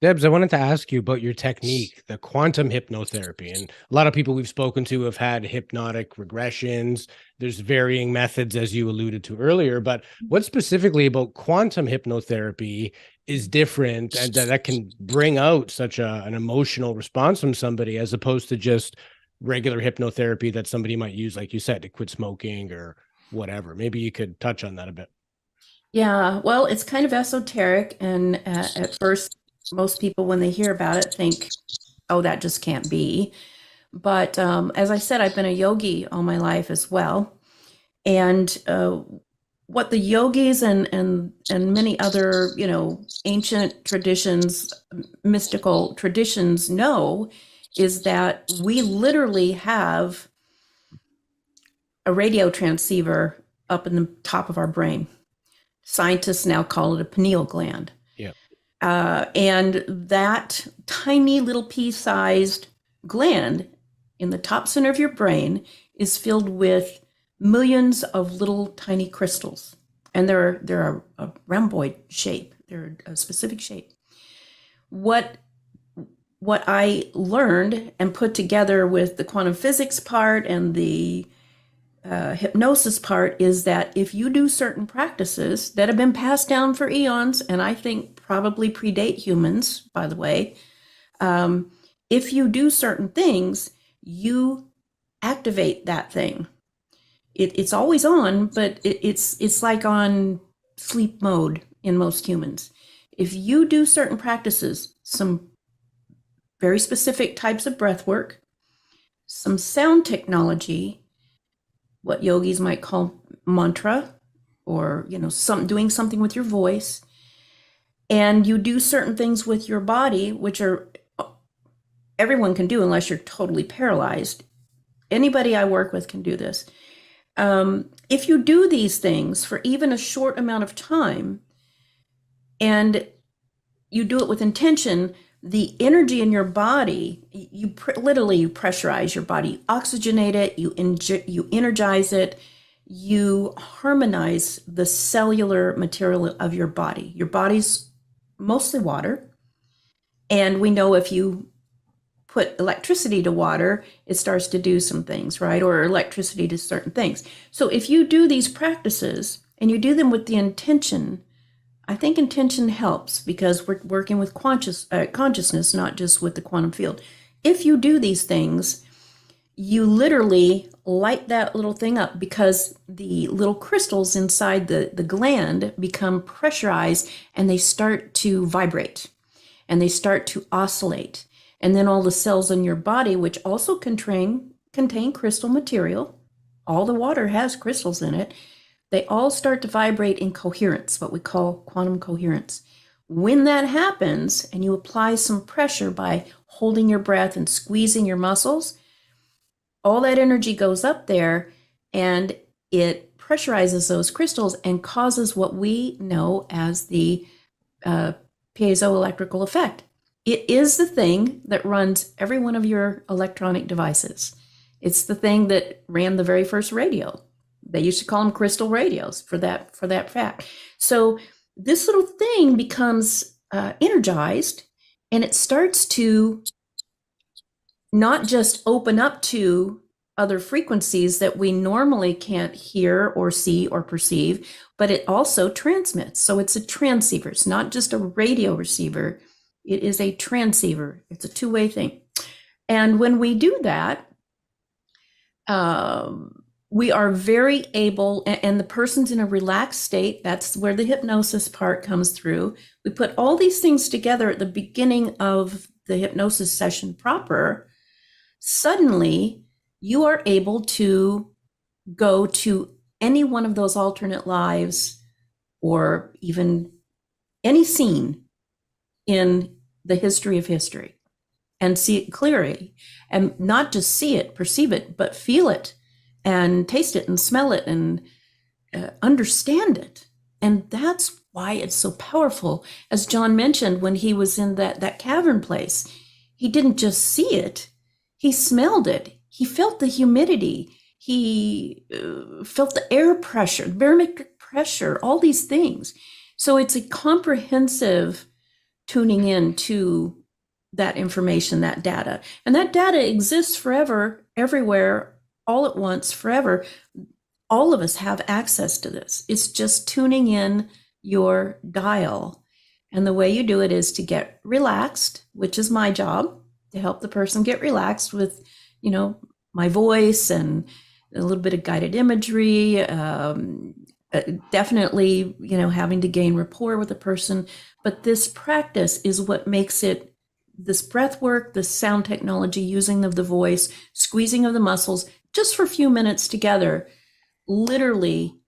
Speaker 1: Debz, I wanted to ask you about your technique, the quantum hypnotherapy. And a lot of people we've spoken to have had hypnotic regressions. There's varying methods, as you alluded to earlier. But what specifically about quantum hypnotherapy is different and that can bring out such an emotional response from somebody as opposed to just regular hypnotherapy that somebody might use, like you said, to quit smoking or whatever? Maybe you could touch on that a bit.
Speaker 3: Yeah, well, it's kind of esoteric. And at first, most people, when they hear about it, think, oh, that just can't be. But as I said, I've been a yogi all my life as well. And what the yogis and many other, ancient traditions, mystical traditions know is that we literally have a radio transceiver up in the top of our brain. Scientists now call it a pineal gland.
Speaker 1: Yeah.
Speaker 3: And that tiny little pea-sized gland in the top center of your brain is filled with millions of little tiny crystals. And they're a rhomboid shape. They're a specific shape. What I learned and put together with the quantum physics part and the hypnosis part is that if you do certain practices that have been passed down for eons, and I think probably predate humans, by the way, if you do certain things, you activate that thing. It's always on, but it's like on sleep mode in most humans. If you do certain practices, some very specific types of breath work, some sound technology, what yogis might call mantra, or doing something with your voice, and you do certain things with your body, which are everyone can do unless you're totally paralyzed. Anybody I work with can do this. If you do these things for even a short amount of time, and you do it with intention, the energy in your body, you literally pressurize your body, oxygenate it, you energize it, you harmonize the cellular material of your body. Your body's mostly water. And we know if you put electricity to water, it starts to do some things, right? Or electricity to certain things. So if you do these practices and you do them with the intention, I think intention helps because we're working with consciousness, not just with the quantum field. If you do these things, you literally light that little thing up because the little crystals inside the gland become pressurized and they start to vibrate and they start to oscillate. And then all the cells in your body, which also contain crystal material, all the water has crystals in it, they all start to vibrate in coherence, what we call quantum coherence. When that happens and you apply some pressure by holding your breath and squeezing your muscles, all that energy goes up there and it pressurizes those crystals and causes what we know as the piezoelectrical effect. It is the thing that runs every one of your electronic devices. It's the thing that ran the very first radio. They used to call them crystal radios for that fact. So this little thing becomes energized, and it starts to not just open up to other frequencies that we normally can't hear or see or perceive, but it also transmits. So it's a transceiver. It's not just a radio receiver. It is a transceiver. It's a two-way thing. And when we do that, we are very able, and the person's in a relaxed state. That's where the hypnosis part comes through. We put all these things together at the beginning of the hypnosis session proper. Suddenly, you are able to go to any one of those alternate lives or even any scene in the history of history and see it clearly, and not just see it, perceive it, but feel it and taste it and smell it and understand it. And that's why it's so powerful. As John mentioned, when he was in that cavern place, he didn't just see it, he smelled it. He felt the humidity. He felt the air pressure, the barometric pressure, all these things. So it's a comprehensive tuning in to that information, that data. And that data exists forever, everywhere, all at once, forever. All of us have access to this. It's just tuning in your dial. And the way you do it is to get relaxed, which is my job, to help the person get relaxed with, my voice and a little bit of guided imagery, definitely, having to gain rapport with the person. But this practice is what makes it, this breath work, this sound technology, using of the voice, squeezing of the muscles, just for a few minutes together, literally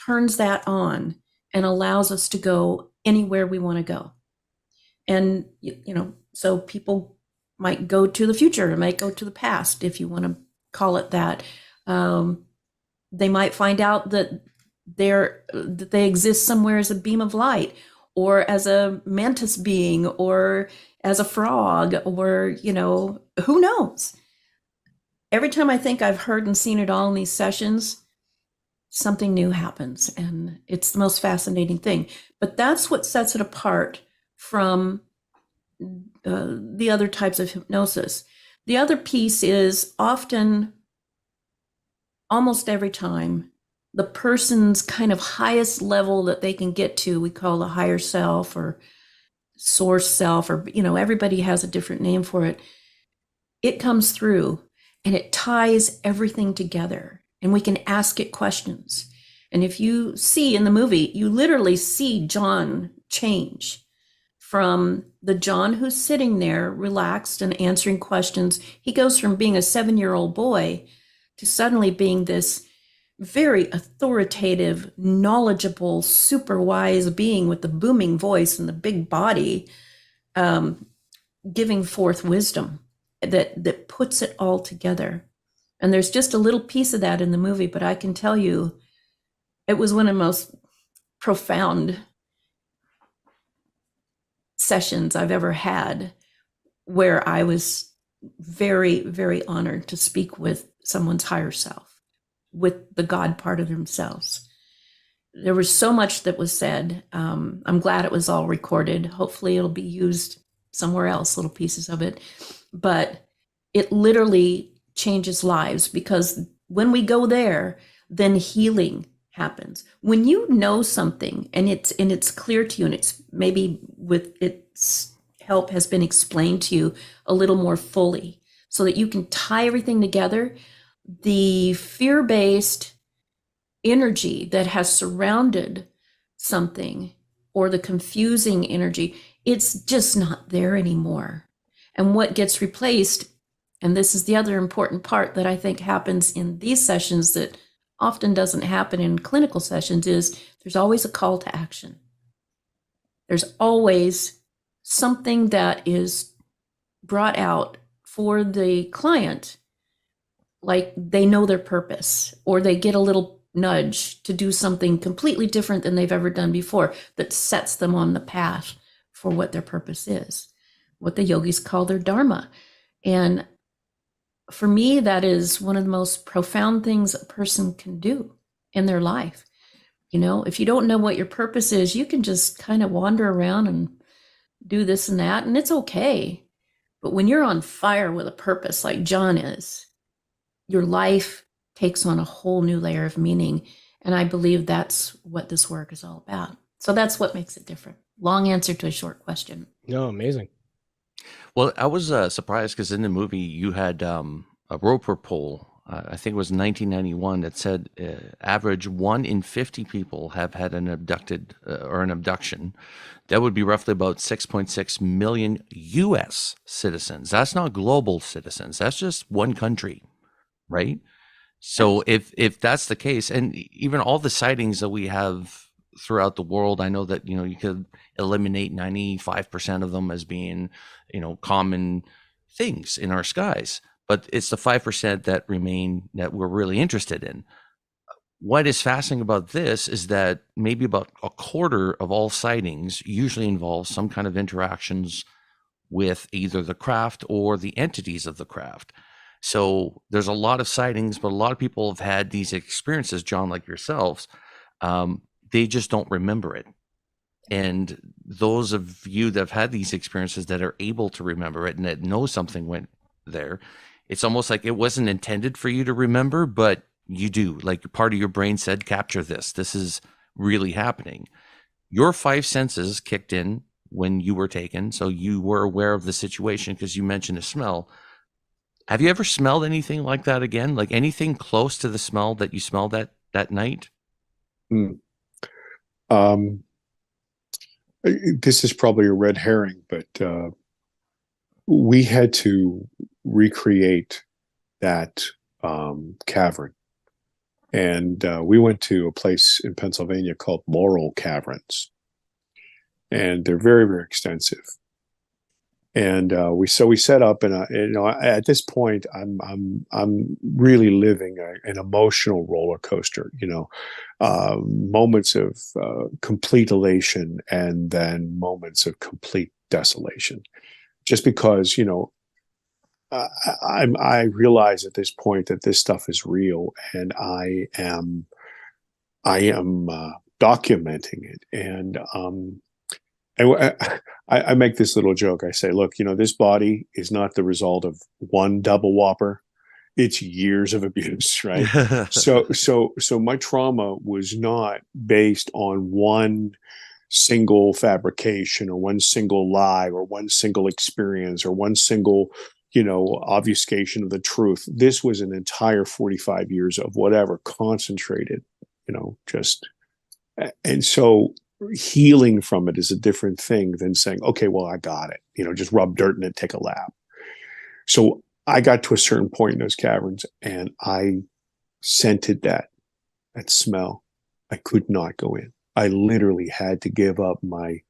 Speaker 3: turns that on and allows us to go anywhere we want to go. And, so people might go to the future, or might go to the past, if you want to call it that. They might find out that they exist somewhere as a beam of light, or as a mantis being, or as a frog, or, who knows? Every time I think I've heard and seen it all in these sessions, something new happens, and it's the most fascinating thing. But that's what sets it apart from the other types of hypnosis. The other piece is often, almost every time, the person's kind of highest level that they can get to, we call the higher self or source self, or, everybody has a different name for it. It comes through and it ties everything together, and we can ask it questions. And if you see in the movie, you literally see John change from the John who's sitting there relaxed and answering questions. He goes from being a 7-year-old boy to suddenly being this very authoritative, knowledgeable, super wise being with the booming voice and the big body, giving forth wisdom that puts it all together. And there's just a little piece of that in the movie, but I can tell you it was one of the most profound sessions I've ever had, where I was very, very honored to speak with someone's higher self, with the God part of themselves. There was so much that was said. I'm glad it was all recorded. Hopefully it'll be used somewhere else, little pieces of it. But it literally changes lives, because when we go there, then healing happens. When you know something and it's clear to you, and it's maybe with its help has been explained to you a little more fully, so that you can tie everything together, the fear-based energy that has surrounded something, or the confusing energy, it's just not there anymore. And what gets replaced, and this is the other important part that I think happens in these sessions that often doesn't happen in clinical sessions, is there's always a call to action. There's always something that is brought out for the client, like they know their purpose, or they get a little nudge to do something completely different than they've ever done before, that sets them on the path for what their purpose is, what the yogis call their dharma. And for me, that is one of the most profound things a person can do in their life. If you don't know what your purpose is, you can just kind of wander around and do this and that, and it's okay. But when you're on fire with a purpose, like John is, your life takes on a whole new layer of meaning. And I believe that's what this work is all about. So that's what makes it different. Long answer to a short question.
Speaker 1: No, amazing.
Speaker 2: Well, I was surprised because in the movie you had a Roper poll. I think it was 1991 that said average 1 in 50 people have had an abducted or an abduction. That would be roughly about 6.6 million U.S. citizens. That's not global citizens. That's just one country, right? So if that's the case, and even all the sightings that we have throughout the world, I know that, you could eliminate 95% of them as being, common things in our skies, but it's the 5% that remain that we're really interested in. What is fascinating about this is that maybe about a quarter of all sightings usually involve some kind of interactions with either the craft or the entities of the craft. So there's a lot of sightings, but a lot of people have had these experiences, John, like yourselves. They just don't remember it. And those of you that have had these experiences that are able to remember it and that know something went there, it's almost like it wasn't intended for you to remember, but you do. Like part of your brain said, capture this. This is really happening. Your 5 senses kicked in when you were taken. So you were aware of the situation because you mentioned a smell. Have you ever smelled anything like that again? Like anything close to the smell that you smelled that night?
Speaker 4: This is probably a red herring, but we had to recreate that cavern. And we went to a place in Pennsylvania called Laurel Caverns. And they're very, very extensive. And we set up, and at this point, I'm really living an emotional roller coaster. Moments of complete elation, and then moments of complete desolation. Just because I realize at this point that this stuff is real, and I am documenting it, and I make this little joke. I say, look, this body is not the result of one double whopper. It's years of abuse, right? So my trauma was not based on one single fabrication or one single lie or one single experience or one single, obfuscation of the truth. This was an entire 45 years of whatever concentrated, and so healing from it is a different thing than saying, okay, well, I got it, just rub dirt in it, take a lap. So I got to a certain point in those caverns and I scented that smell. I could not go in. I literally had to give up my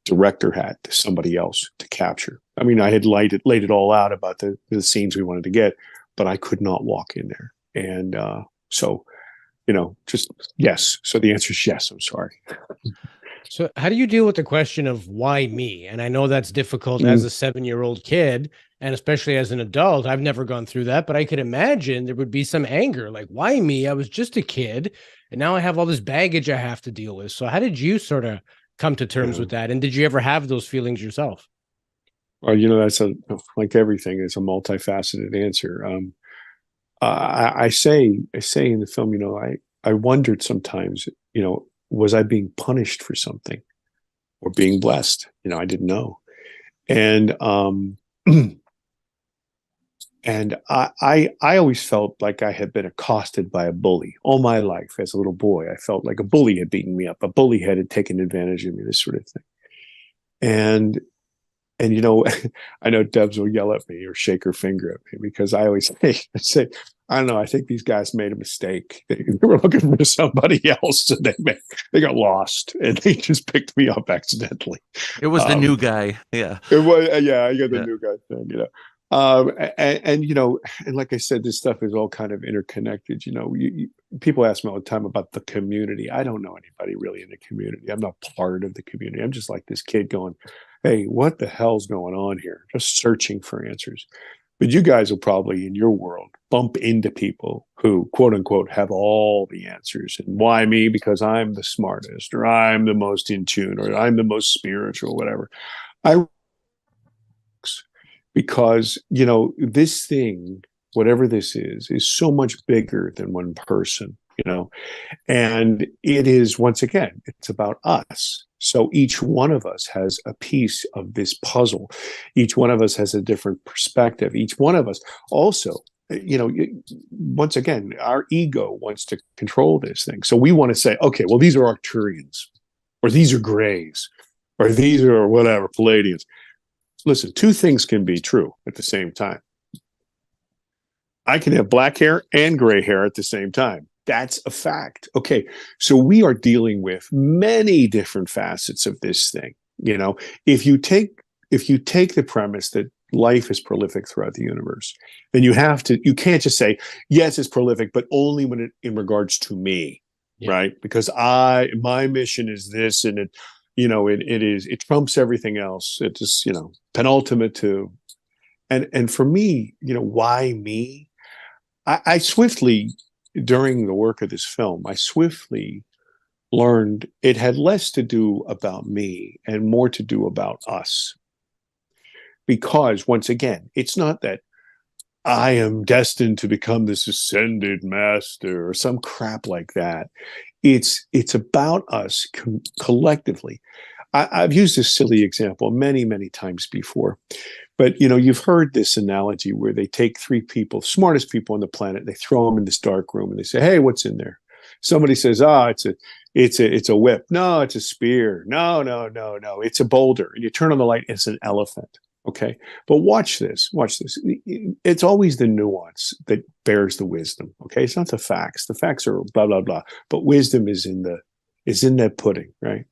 Speaker 4: director hat to somebody else to capture. I mean, I had laid it all out about the scenes we wanted to get, but I could not walk in there. And just yes. So the answer is yes. I'm sorry.
Speaker 1: So how do you deal with the question of why me? And I know that's difficult as a 7-year-old kid, and especially as an adult. I've never gone through that, but I could imagine there would be some anger, like, why me? I was just a kid, and now I have all this baggage I have to deal with. So how did you sort of come to terms with that? And did you ever have those feelings yourself?
Speaker 4: Well, that's like everything is a multifaceted answer. I say in the film, I wondered sometimes, was I being punished for something or being blessed? I didn't know. And and I always felt like I had been accosted by a bully all my life. As a little boy, I felt like a bully had beaten me up. A bully had taken advantage of me, this sort of thing. And I know Debz will yell at me or shake her finger at me because I always say, I don't know, I think these guys made a mistake. They were looking for somebody else, and they got lost, and they just picked me up accidentally.
Speaker 2: It was the new guy. Yeah.
Speaker 4: It was, yeah, I got the new guy thing, and like I said, this stuff is all kind of interconnected. People ask me all the time about the community. I don't know anybody really in the community. I'm not part of the community. I'm just like this kid going, hey, what the hell's going on here? Just searching for answers. But you guys will probably, in your world, bump into people who, quote unquote, have all the answers. And why me? Because I'm the smartest, or I'm the most in tune, or I'm the most spiritual, whatever. Because, this thing whatever this is so much bigger than one person, you know, and it is, once again, it's about us. So each one of us has a piece of this puzzle. Each one of us has a different perspective. Each one of us also, you know, once again, our ego wants to control this thing. So we want to say, okay, well, these are Arcturians, or these are Greys, or these are whatever, Palladians. Listen, two things can be true at the same time. I can have black hair and gray hair at the same time. That's a fact. Okay, so we are dealing with many different facets of this thing. You know, if you take the premise that life is prolific throughout the universe, then you can't just say, yes, it's prolific, but only when in regards to me, right? Because my mission is this, and it trumps everything else. It just, penultimate to, and for me, why me? I swiftly, during the work of this film, I swiftly learned it had less to do about me and more to do about us. Because once again, it's not that I am destined to become this ascended master or some crap like that. It's about us collectively. I've used this silly example many, many times before, but you've heard this analogy where they take three people, smartest people on the planet, they throw them in this dark room and they say, "Hey, what's in there?" Somebody says, it's a whip. No, it's a spear. No, it's a boulder. And you turn on the light, it's an elephant. Okay. But watch this. It's always the nuance that bears the wisdom. Okay. It's not the facts. The facts are blah, blah, blah. But wisdom is in that pudding, right?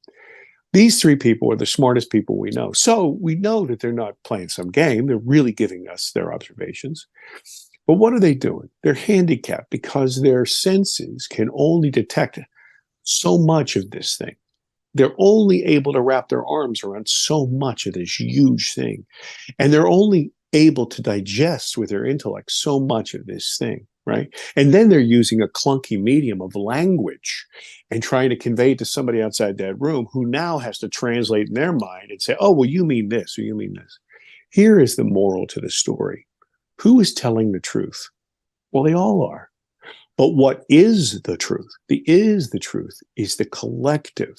Speaker 4: These three people are the smartest people we know. So we know that they're not playing some game. They're really giving us their observations. But what are they doing? They're handicapped because their senses can only detect so much of this thing. They're only able to wrap their arms around so much of this huge thing. And they're only able to digest with their intellect so much of this thing, right? And then they're using a clunky medium of language and trying to convey it to somebody outside that room who now has to translate in their mind and say, "Oh, well, you mean this, or you mean this." Here is the moral to the story. Who is telling the truth? Well, they all are. But what is the truth? The truth is the collective.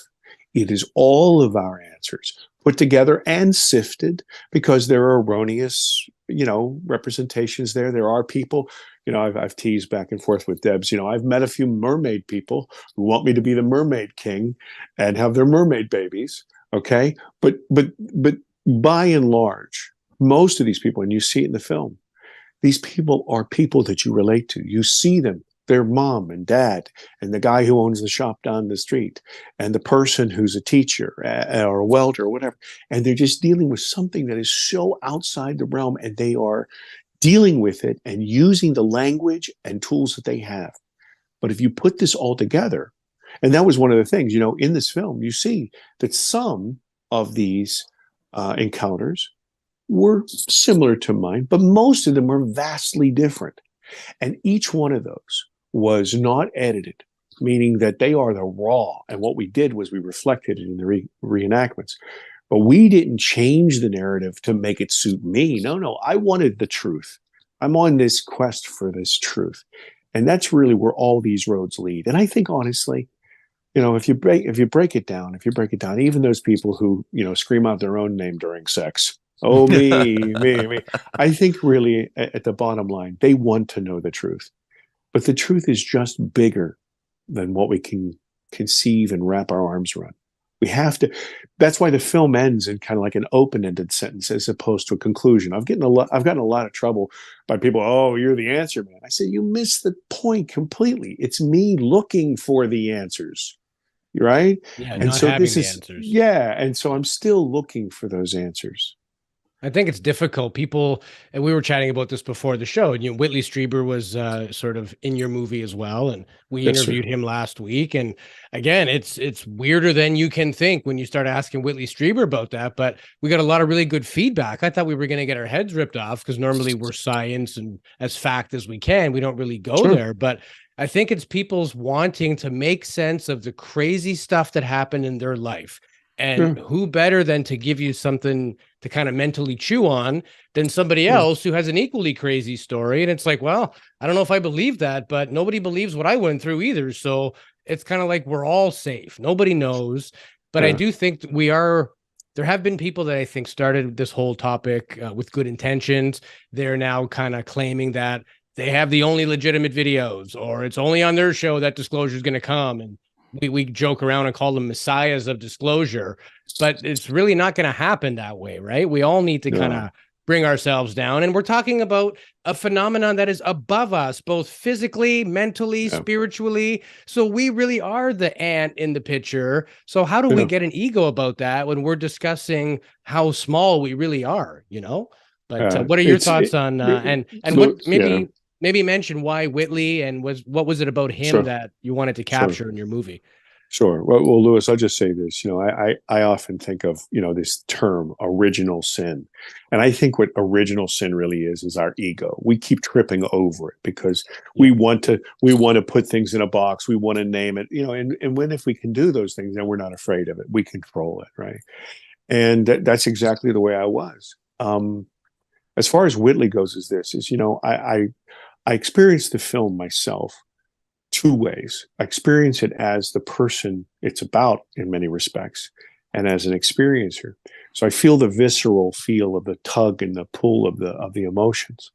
Speaker 4: It is all of our answers put together and sifted because there are erroneous, representations there. There are people, I've teased back and forth with Debz. I've met a few mermaid people who want me to be the mermaid king and have their mermaid babies. Okay. But by and large, most of these people, and you see it in the film, these people are people that you relate to. You see them. Their mom and dad and the guy who owns the shop down the street and the person who's a teacher or a welder or whatever. And they're just dealing with something that is so outside the realm, and they are dealing with it and using the language and tools that they have. But if you put this all together, and that was one of the things, in this film, you see that some of these encounters were similar to mine, but most of them were vastly different. And each one of those was not edited, meaning that they are the raw. And what we did was we reflected it in the reenactments. But we didn't change the narrative to make it suit me. No, I wanted the truth. I'm on this quest for this truth. And that's really where all these roads lead. And I think, honestly, if you break it down, even those people who, scream out their own name during sex, "Oh, me. I think really at the bottom line, they want to know the truth. But the truth is just bigger than what we can conceive and wrap our arms around. We have to. That's why the film ends in kind of like an open-ended sentence as opposed to a conclusion. I've gotten a lot of trouble by people. "Oh, you're the answer man." I said, you missed the point completely. It's me looking for the answers. Right?
Speaker 1: Yeah,
Speaker 4: and
Speaker 1: not
Speaker 4: so
Speaker 1: having
Speaker 4: this
Speaker 1: the
Speaker 4: is
Speaker 1: answers.
Speaker 4: Yeah, and so I'm still looking for those answers.
Speaker 1: I think it's difficult. People, and we were chatting about this before the show, and Whitley Strieber was sort of in your movie as well, and we
Speaker 4: Yes,
Speaker 1: interviewed him last week. And again, it's weirder than you can think when you start asking Whitley Strieber about that. But we got a lot of really good feedback. I thought we were going to get our heads ripped off because normally we're science and as fact as we can. We don't really go there, but I think it's people's wanting to make sense of the crazy stuff that happened in their life. And who better than to give you something to kind of mentally chew on than somebody else who has an equally crazy story. And it's like, well, I don't know if I believe that, but nobody believes what I went through either. So it's kind of like we're all safe. Nobody knows. But I do think there have been people that I think started this whole topic with good intentions. They're now kind of claiming that they have the only legitimate videos, or it's only on their show that disclosure is going to come. And we joke around and call them messiahs of disclosure, but it's really not going to happen that way, right? We all need to kind of bring ourselves down. And we're talking about a phenomenon that is above us, both physically, mentally, spiritually. So we really are the ant in the picture. So how do we get an ego about that when we're discussing how small we really are, you know? But what are your thoughts on, maybe mention why Whitley, and what was it about him that you wanted to capture in your movie?
Speaker 4: Sure. Well, Lewis, I'll just say this. I often think of, this term original sin. And I think what original sin really is our ego. We keep tripping over it because we want to put things in a box. We want to name it, and when, if we can do those things, then we're not afraid of it. We control it. Right. And that's exactly the way I was. As far as Whitley goes, I experienced the film myself two ways. I experience it as the person it's about in many respects, and as an experiencer. So I feel the visceral feel of the tug and the pull of the emotions.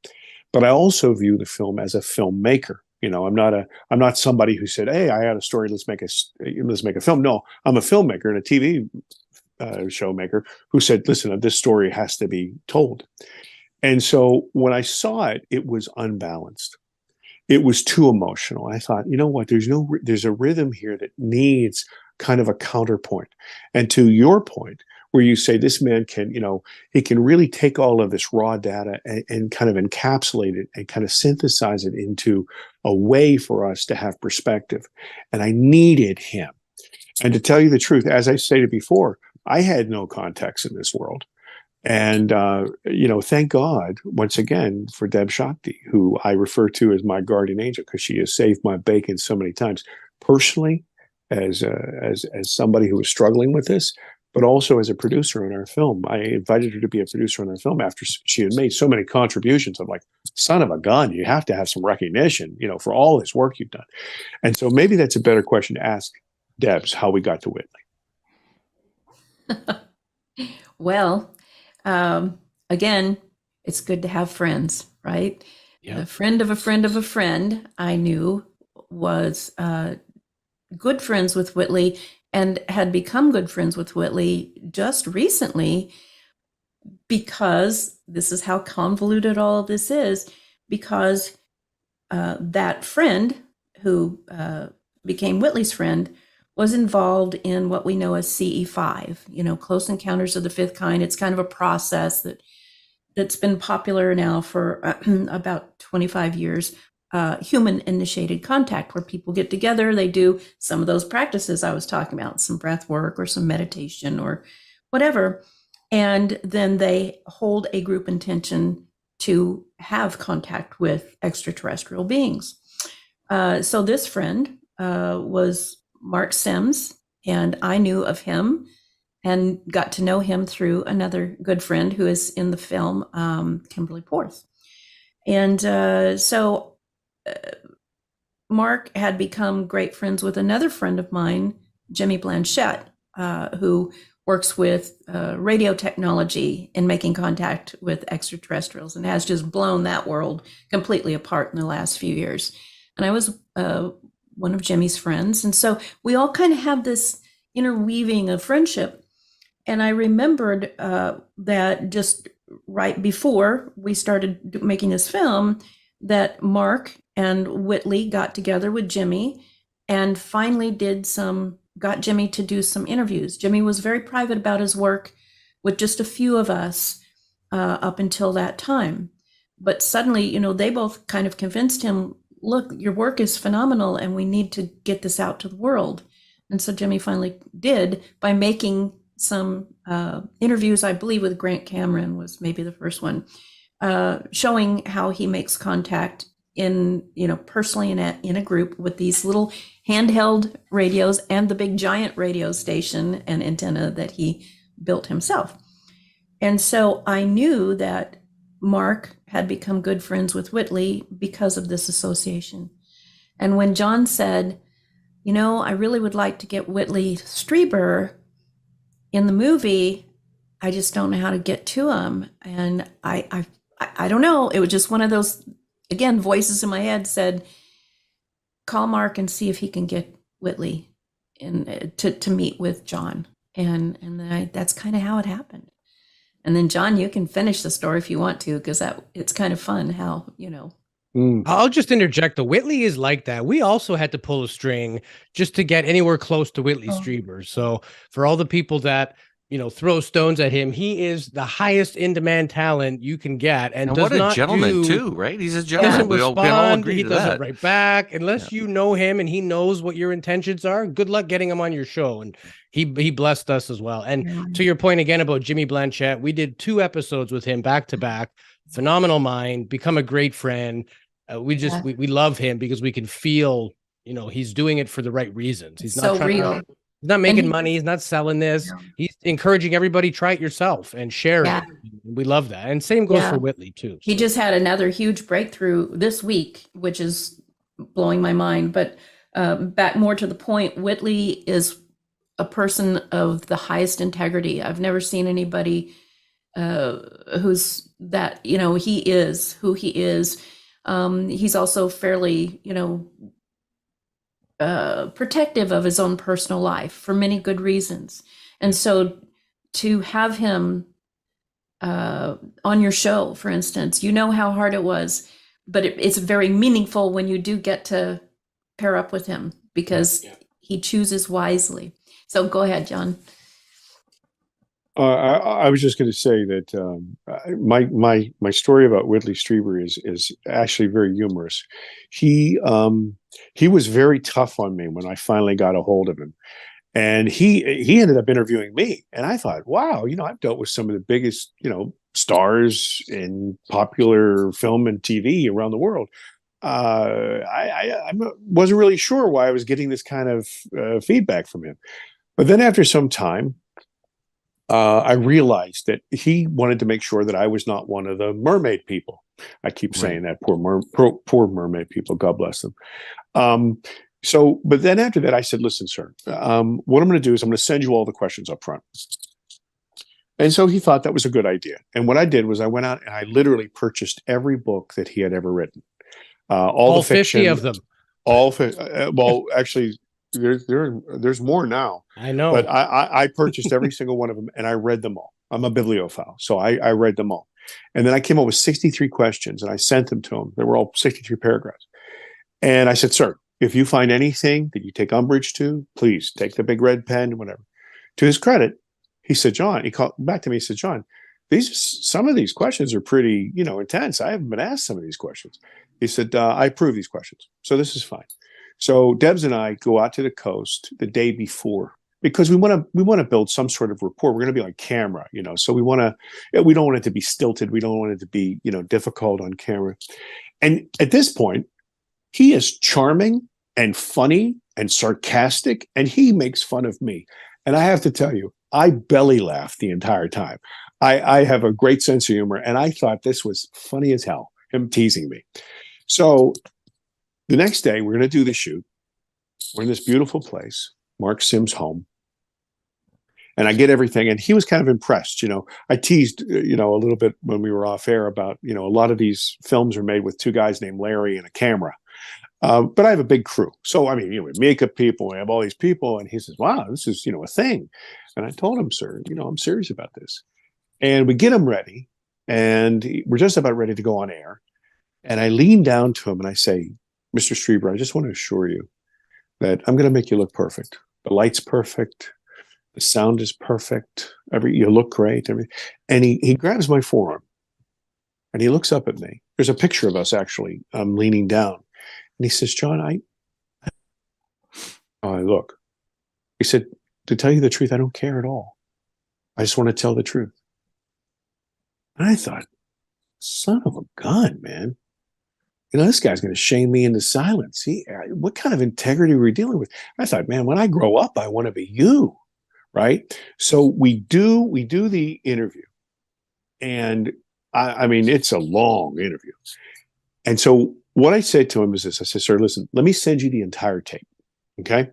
Speaker 4: But I also view the film as a filmmaker. I'm not somebody who said, "Hey, I had a story. Let's make a film." No, I'm a filmmaker and a TV show maker who said, "Listen, this story has to be told." And so when I saw it, it was unbalanced. It was too emotional. I thought, you know what? There's a rhythm here that needs kind of a counterpoint. And to your point, where you say this man can, he can really take all of this raw data and kind of encapsulate it and kind of synthesize it into a way for us to have perspective. And I needed him. And to tell you the truth, as I stated before, I had no context in this world. And, thank God, once again, for Debz Shakti, who I refer to as my guardian angel, because she has saved my bacon so many times, personally, as somebody who was struggling with this, but also as a producer in our film. I invited her to be a producer in our film after she had made so many contributions. I'm like, son of a gun, you have to have some recognition, for all this work you've done. And so maybe that's a better question to ask Debz, how we got to Whitley.
Speaker 3: Well, again, it's good to have friends, right? Yeah. A friend of a friend of a friend I knew was good friends with Whitley and had become good friends with Whitley just recently, because this is how convoluted all of this is, because that friend who became Whitley's friend was involved in what we know as CE5, Close Encounters of the Fifth Kind. It's kind of a process that's been popular now for about 25 years, human-initiated contact, where people get together, they do some of those practices I was talking about, some breath work or some meditation or whatever, and then they hold a group intention to have contact with extraterrestrial beings. So this friend was Mark Sims, and I knew of him and got to know him through another good friend who is in the film, Kimberly Porth. And so Mark had become great friends with another friend of mine, Jimmy Blanchette, who works with radio technology and making contact with extraterrestrials, and has just blown that world completely apart in the last few years. And I was one of Jimmy's friends. And so we all kind of have this interweaving of friendship. And I remembered that just right before we started making this film, that Mark and Whitley got together with Jimmy and finally got Jimmy to do some interviews. Jimmy was very private about his work with just a few of us up until that time. But suddenly, they both kind of convinced him, look, your work is phenomenal and we need to get this out to the world. And so Jimmy finally did, by making some interviews, I believe with Grant Cameron was maybe the first one, showing how he makes contact personally in a group with these little handheld radios and the big giant radio station and antenna that he built himself. And so I knew that Mark had become good friends with Whitley because of this association. And when John said, I really would like to get Whitley Strieber in the movie, I just don't know how to get to him. And I don't know. It was just one of those, again, voices in my head said, call Mark and see if he can get Whitley to meet with John. And that's kind of how it happened. And then, John, you can finish the story if you want to, because it's kind of fun how,
Speaker 1: I'll just interject. The Whitley is like that. We also had to pull a string just to get anywhere close to Whitley Strieber. So for all the people that, throw stones at him, he is the highest in-demand talent you can get. And does
Speaker 2: what a
Speaker 1: not
Speaker 2: gentleman, too, right? He's a gentleman.
Speaker 1: Doesn't
Speaker 2: We
Speaker 1: respond.
Speaker 2: can all agree
Speaker 1: He
Speaker 2: to
Speaker 1: doesn't
Speaker 2: that.
Speaker 1: write back unless you know him and he knows what your intentions are. Good luck getting him on your show. And he blessed us as well. And to your point again about Jimmy Blanchett, we did 2 episodes with him back to back. Phenomenal mind, become a great friend. We love him because we can feel, he's doing it for the right reasons. He's
Speaker 3: so
Speaker 1: not
Speaker 3: real.
Speaker 1: He's not making money. He's not selling this.
Speaker 3: Yeah.
Speaker 1: He's encouraging everybody, try it yourself and share it. We love that. And same goes for Whitley too.
Speaker 3: He just had another huge breakthrough this week, which is blowing my mind. But back more to the point, Whitley is a person of the highest integrity. I've never seen anybody who's that, he is who he is. He's also fairly, protective of his own personal life for many good reasons. And so to have him on your show, for instance, how hard it was, but it's very meaningful when you do get to pair up with him because he chooses wisely. So go ahead, John.
Speaker 4: I was just going to say that my story about Whitley Strieber is actually very humorous. He was very tough on me when I finally got a hold of him, and he ended up interviewing me. And I thought, wow, I've dealt with some of the biggest stars in popular film and TV around the world. I wasn't really sure why I was getting this kind of feedback from him, but then after some time, I realized that he wanted to make sure that I was not one of the mermaid people. I keep saying that, poor mermaid people, God bless them. But then after that, I said, listen, sir, what I'm going to do is I'm going to send you all the questions up front. And so he thought that was a good idea. And what I did was I went out and I literally purchased every book that he had ever written. All the fiction,
Speaker 1: 50 of them.
Speaker 4: Well, actually, there's more now.
Speaker 1: I know.
Speaker 4: But I purchased every single one of them and I read them all. I'm a bibliophile, so I read them all. And then I came up with 63 questions and I sent them to him. They were all 63 paragraphs. And I said, sir, if you find anything that you take umbrage to, please take the big red pen, whatever. To his credit, he said, John, he called back to me, he said, John, some of these questions are pretty, intense. I haven't been asked some of these questions. He said, I approve these questions. So this is fine. So Debz and I go out to the coast the day before because we want to build some sort of rapport. We're going to be on camera, so we don't want it to be stilted. We don't want it to be, difficult on camera. And at this point, he is charming and funny and sarcastic, and he makes fun of me. And I have to tell you, I belly laughed the entire time. I have a great sense of humor, and I thought this was funny as hell, him teasing me. So the next day, we're going to do the shoot. We're in this beautiful place, Mark Sim's home. And I get everything. And he was kind of impressed. I teased, a little bit when we were off air about, a lot of these films are made with 2 guys named Larry and a camera. But I have a big crew. So, we have makeup people, we have all these people. And he says, wow, this is, a thing. And I told him, sir, I'm serious about this. And we get him ready. And we're just about ready to go on air. And I lean down to him and I say, Mr. Strieber, I just want to assure you that I'm going to make you look perfect. The light's perfect. The sound is perfect. You look great. And he grabs my forearm and he looks up at me. There's a picture of us actually. I'm leaning down. And he says, John, I look. He said, to tell you the truth, I don't care at all. I just want to tell the truth. And I thought, son of a gun, man. This guy's going to shame me into silence. What kind of integrity are we dealing with? I thought, man, when I grow up, I want to be you, right? So we do the interview. And I mean, it's a long interview. And so what I said to him is this: I said, sir, listen, let me send you the entire tape. Okay.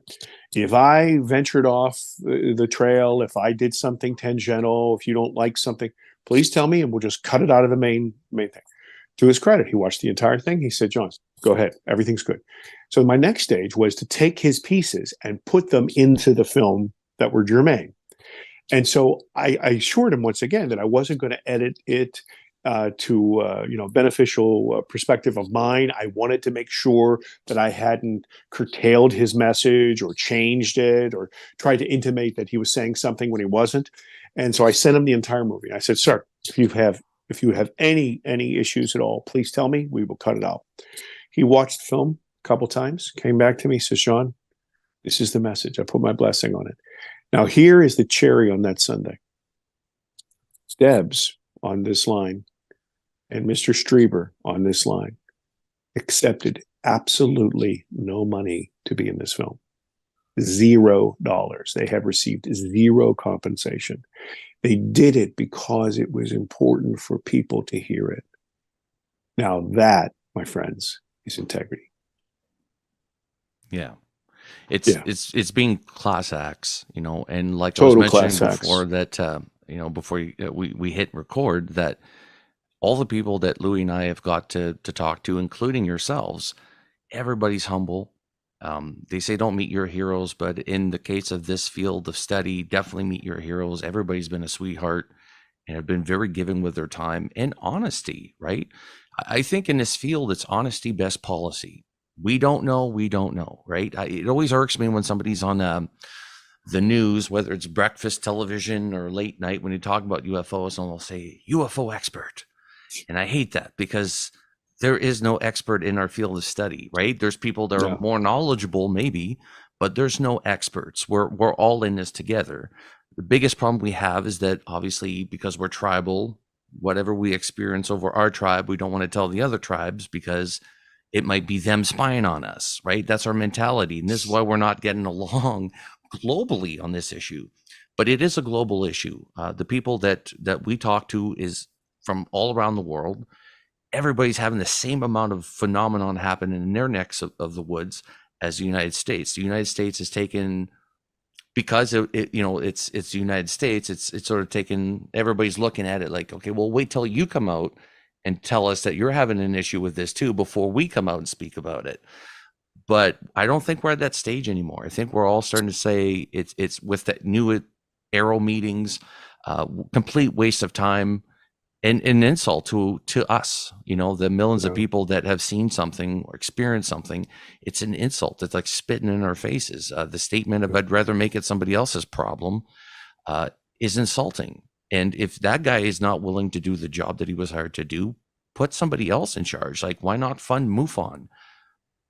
Speaker 4: If I ventured off the trail, if I did something tangential, if you don't like something, please tell me and we'll just cut it out of the main thing. To his credit, he watched the entire thing. He said, John, go ahead. Everything's good. So my next stage was to take his pieces and put them into the film that were germane. And so I assured him once again that I wasn't going to edit it to beneficial perspective of mine. I wanted to make sure that I hadn't curtailed his message or changed it or tried to intimate that he was saying something when he wasn't. And so I sent him the entire movie. I said, sir, if you have any issues at all, please tell me. We will cut it out. He watched the film a couple times, came back to me, says, Sean, this is the message. I put my blessing on it. Now, here is the cherry on that Sunday. Debz on this line and Mr. Strieber on this line accepted absolutely no money to be in this film. $0. They have received zero compensation. They did it because it was important for people to hear it. Now that, my friends, is integrity.
Speaker 2: Yeah. It's being class acts, and like
Speaker 4: Total
Speaker 2: I was mentioning before
Speaker 4: acts.
Speaker 2: that, before we hit record, that all the people that Louis and I have got to talk to, including yourselves, everybody's humble. They say don't meet your heroes, but in the case of this field of study, definitely meet your heroes. Everybody's been a sweetheart and have been very giving with their time and honesty, right? I think in this field, it's honesty best policy. We don't know, right? It always irks me when somebody's on the news, whether it's breakfast television or late night, when you talk about UFOs, and they'll say UFO expert. And I hate that because there is no expert in our field of study, right? There's people that are more knowledgeable, maybe, but there's no experts. We're all in this together. The biggest problem we have is that obviously because we're tribal, whatever we experience over our tribe, we don't want to tell the other tribes because it might be them spying on us, right? That's our mentality. And this is why we're not getting along globally on this issue. But it is a global issue. The people that we talk to is from all around the world. Everybody's having the same amount of phenomenon happen in their necks of the woods as the United States. The United States has taken, because it's the United States, it's sort of taken, everybody's looking at it like, okay, well, wait till you come out and tell us that you're having an issue with this too before we come out and speak about it. But I don't think we're at that stage anymore. I think we're all starting to say it's with that new Arrow meetings, complete waste of time and an insult to us, the millions of people that have seen something or experienced something. It's an insult. It's like spitting in our faces. The statement of I'd rather make it somebody else's problem is insulting. And if that guy is not willing to do the job that he was hired to do, put somebody else in charge. Like, why not fund MUFON?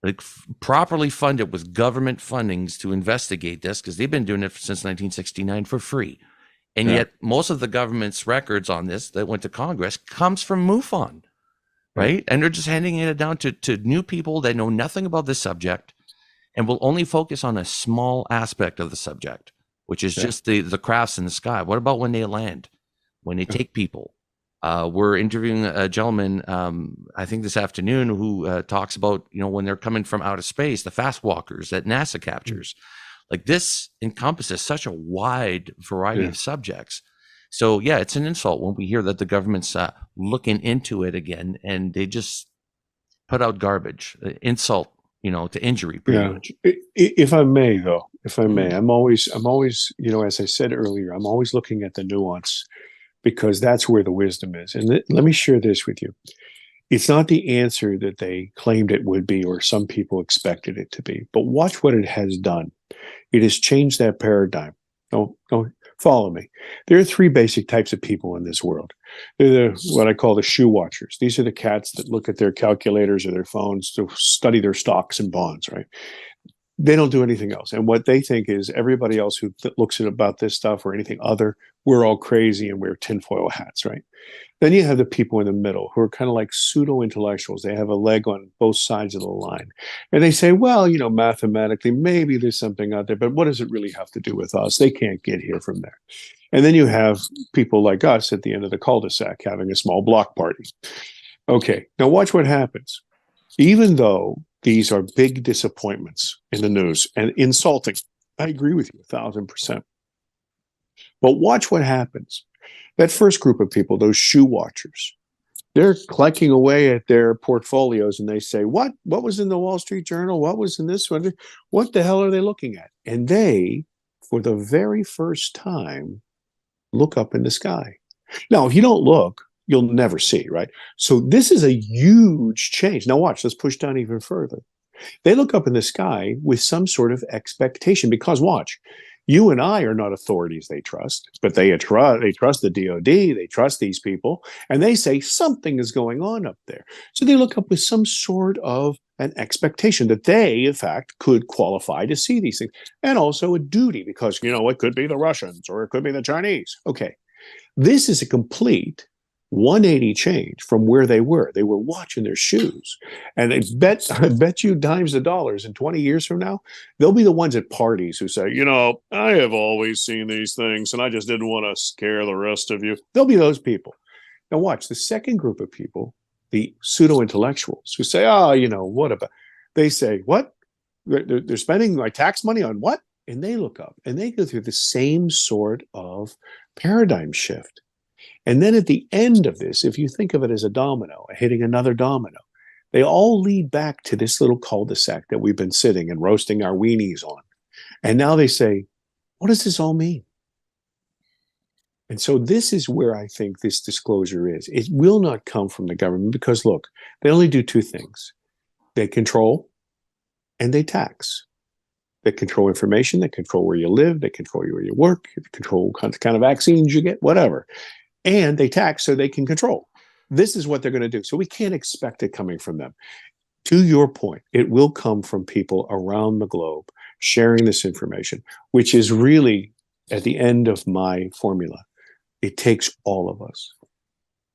Speaker 2: Like, properly fund it with government fundings to investigate this, because they've been doing it since 1969 for free. And yet most of the government's records on this that went to Congress comes from MUFON, right? And they're just handing it down to new people that know nothing about this subject and will only focus on a small aspect of the subject, which is just the crafts in the sky. What about when they land, when they take people? We're interviewing a gentleman, I think this afternoon, who talks about, when they're coming from outer space, the fast walkers that NASA captures. Like, this encompasses such a wide variety of subjects. So yeah, it's an insult when we hear that the government's looking into it again, and they just put out garbage, insult, to injury. Much.
Speaker 4: If I may, though, I'm always, as I said earlier, I'm always looking at the nuance, because that's where the wisdom is. And let me share this with you. It's not the answer that they claimed it would be, or some people expected it to be, but watch what it has done. It has changed that paradigm. Don't follow me. There are three basic types of people in this world. They're what I call the shoe watchers. These are the cats that look at their calculators or their phones to study their stocks and bonds, right? They don't do anything else. And what they think is everybody else who looks at about this stuff or anything other, we're all crazy and wear tinfoil hats, right? Then you have the people in the middle who are kind of like pseudo intellectuals. They have a leg on both sides of the line. And they say, well, mathematically, maybe there's something out there, but what does it really have to do with us? They can't get here from there. And then you have people like us at the end of the cul-de-sac having a small block party. Okay, now watch what happens. Even though these are big disappointments in the news and insulting, I agree with you 1,000%. But watch what happens. That first group of people, those shoe watchers, they're clicking away at their portfolios and they say, what was in the Wall Street Journal? What was in this one? What the hell are they looking at? And they, for the very first time, look up in the sky. Now, if you don't look, you'll never see, right? So this is a huge change. Now watch, let's push down even further. They look up in the sky with some sort of expectation because watch, you and I are not authorities they trust, but they trust the DOD, they trust these people, and they say something is going on up there. So they look up with some sort of an expectation that they, in fact, could qualify to see these things. And also a duty because, it could be the Russians or it could be the Chinese. Okay, this is a complete 180 change from where they were. They were watching their shoes. And I bet you dimes of dollars in 20 years from now, they'll be the ones at parties who say, I have always seen these things and I just didn't want to scare the rest of you. They'll be those people. Now watch, the second group of people, the pseudo-intellectuals who say, what about? They say, what? They're spending my tax money on what? And they look up and they go through the same sort of paradigm shift. And then at the end of this, if you think of it as a domino, hitting another domino, they all lead back to this little cul-de-sac that we've been sitting and roasting our weenies on. And now they say, what does this all mean? And so this is where I think this disclosure is. It will not come from the government because, look, they only do two things. They control and they tax. They control information, they control where you live, they control where you work, they control what kind of vaccines you get, whatever. And they tax so they can control. This is what they're going to do. So we can't expect it coming from them. To your point, it will come from people around the globe sharing this information, which is really at the end of my formula. It takes all of us.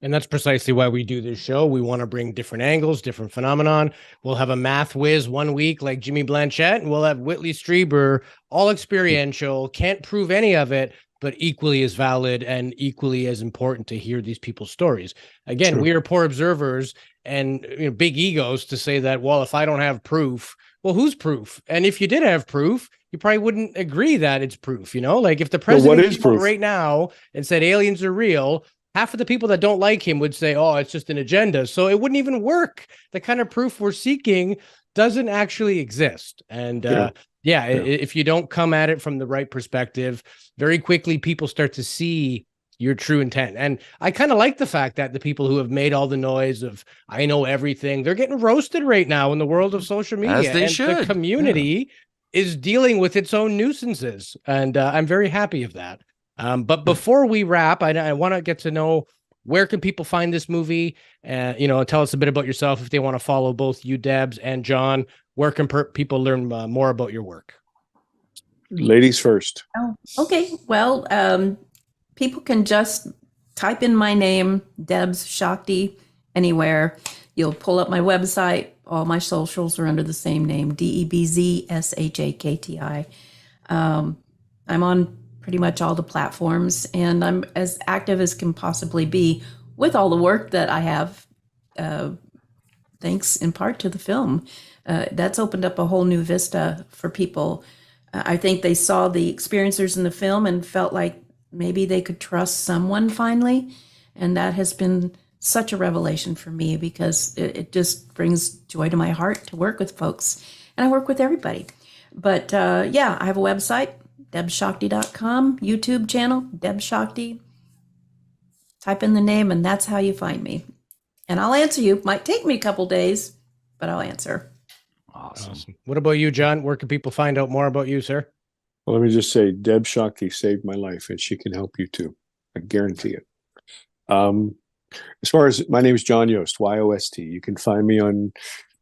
Speaker 1: And that's precisely why we do this show. We want to bring different angles, different phenomenon. We'll have a math whiz one week like Jimmy Blanchett, and we'll have Whitley Strieber, all experiential, can't prove any of it, but equally as valid and equally as important to hear these people's stories. Again,
Speaker 4: True.
Speaker 1: We are poor observers and big egos to say that, well, if I don't have proof, well, who's proof? And if you did have proof, you probably wouldn't agree that it's proof, Like if the president came out right now and said aliens are real, half of the people that don't like him would say, oh, it's just an agenda. So it wouldn't even work. The kind of proof we're seeking doesn't actually exist. And if you don't come at it from the right perspective, very quickly people start to see your true intent. And I kind of like the fact that the people who have made all the noise of I know everything, they're getting roasted right now in the world of social media.
Speaker 2: As they should.
Speaker 1: The community is dealing with its own nuisances. And I'm very happy of that. But before we wrap, I want to get to know where can people find this movie? Tell us a bit about yourself if they want to follow both you, Debz, and John. Where can people learn more about your work?
Speaker 4: Ladies first.
Speaker 3: Oh, okay. Well, people can just type in my name, Debz Shakti, anywhere. You'll pull up my website. All my socials are under the same name, DebzShakti. I'm on pretty much all the platforms, and I'm as active as can possibly be with all the work that I have, thanks in part to the film. That's opened up a whole new vista for people. I think they saw the experiencers in the film and felt like maybe they could trust someone finally, and that has been such a revelation for me because it just brings joy to my heart to work with folks, and I work with everybody. But I have a website, debzshakti.com, YouTube channel, Debz Shakti. Type in the name and that's how you find me. And I'll answer you. Might take me a couple days, but I'll answer.
Speaker 2: Awesome.
Speaker 1: What about you, John? Where can people find out more about you, sir?
Speaker 4: Well, let me just say, Debz Shakti saved my life, and she can help you too. I guarantee it. As far as my name is John Yost, Yost. You can find me on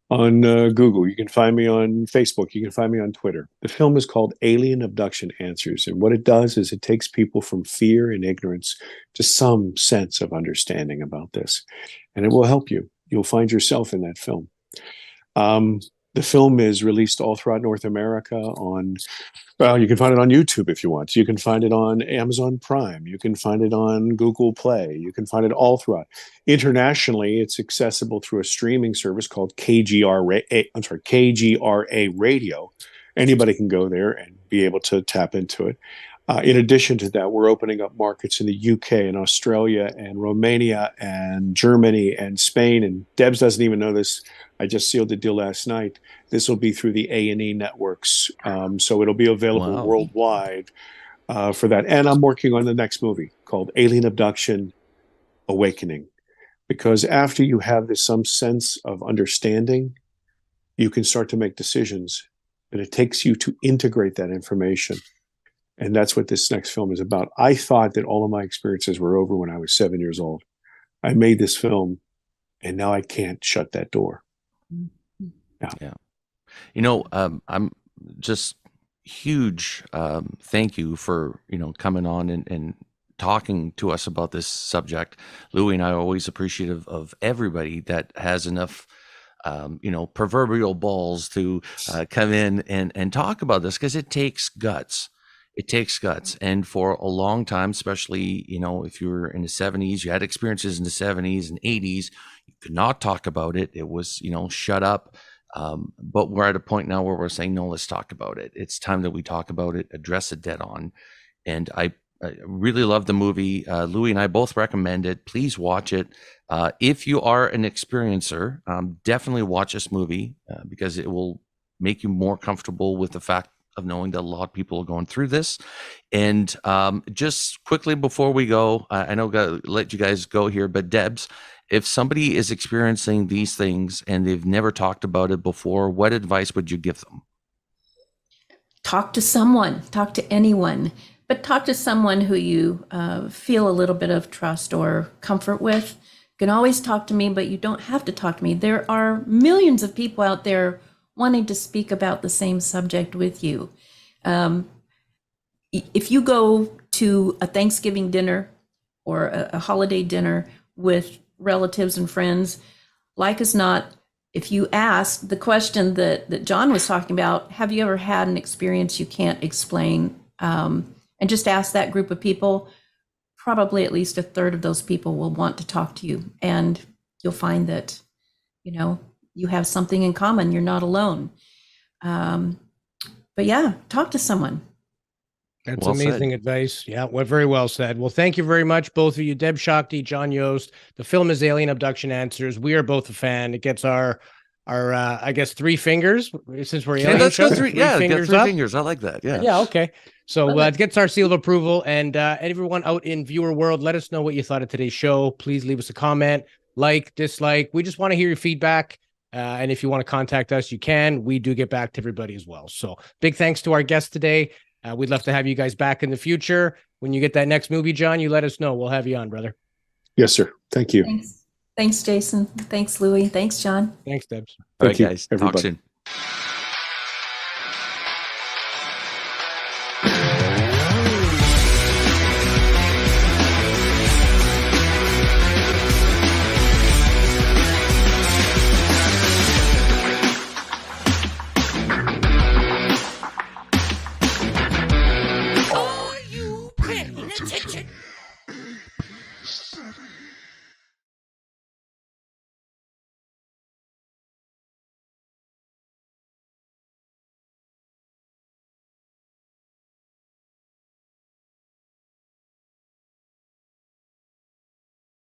Speaker 4: on Google. You can find me on Facebook. You can find me on Twitter. The film is called Alien Abduction Answers. And what it does is it takes people from fear and ignorance to some sense of understanding about this. And it will help you. You'll find yourself in that film. The film is released all throughout North America well, you can find it on YouTube if you want. You can find it on Amazon Prime. You can find it on Google Play. You can find it all throughout. Internationally, it's accessible through a streaming service called KGRA Radio. Anybody can go there and be able to tap into it. In addition to that, we're opening up markets in the UK and Australia and Romania and Germany and Spain. And Debz doesn't even know this. I just sealed the deal last night. This will be through the A&E networks. So it'll be available worldwide for that. And I'm working on the next movie called Alien Abduction Awakening. Because after you have some sense of understanding, you can start to make decisions. And it takes you to integrate that information. And that's what this next film is about. I thought that all of my experiences were over when I was 7 years old. I made this film, and now I can't shut that door.
Speaker 2: Yeah. You know, I'm just huge thank you for, coming on and talking to us about this subject. Louie and I are always appreciative of everybody that has enough proverbial balls to come in and talk about this, because it takes guts. It takes guts. And for a long time, especially, if you were in the 70s, you had experiences in the 70s and 80s, you could not talk about it. It was, shut up. But we're at a point now where we're saying, no, let's talk about it. It's time that we talk about it, address it dead on. And I really love the movie. Louie and I both recommend it. Please watch it. If you are an experiencer, definitely watch this movie because it will make you more comfortable with the fact of knowing that a lot of people are going through this. And just quickly before we go, I know I gotta let you guys go here, but Debz, if somebody is experiencing these things and they've never talked about it before, what advice would you give them?
Speaker 3: Talk to someone, talk to anyone, but talk to someone who you feel a little bit of trust or comfort with. You can always talk to me, but you don't have to talk to me. There are millions of people out there wanting to speak about the same subject with you. If you go to a Thanksgiving dinner or a holiday dinner with relatives and friends, like as not, if you ask the question that John was talking about, have you ever had an experience you can't explain? And just ask that group of people, probably at least a third of those people will want to talk to you. And you'll find that, you have something in common. You're not alone. But yeah, talk to someone.
Speaker 1: That's amazing advice. Yeah, very well said. Well, thank you very much, both of you. Debz Shakti, John Yost. The film is Alien Abduction Answers. We are both a fan. It gets our I guess 3 fingers since we're alien.
Speaker 2: Let's go 3
Speaker 1: fingers.
Speaker 2: 3 fingers. I like that. Yeah.
Speaker 1: Yeah. Okay. So it gets our seal of approval. And everyone out in viewer world, let us know what you thought of today's show. Please leave us a comment, like, dislike. We just want to hear your feedback. And if you want to contact us, you can. We do get back to everybody as well. So big thanks to our guest today. We'd love to have you guys back in the future. When you get that next movie, John, you let us know. We'll have you on, brother.
Speaker 4: Yes, sir. Thank you.
Speaker 3: Thanks, Jason. Thanks, Louie. Thanks, John.
Speaker 1: Thanks, Debz.
Speaker 2: All right, guys. Everybody. Talk soon.
Speaker 5: Are you paying attention?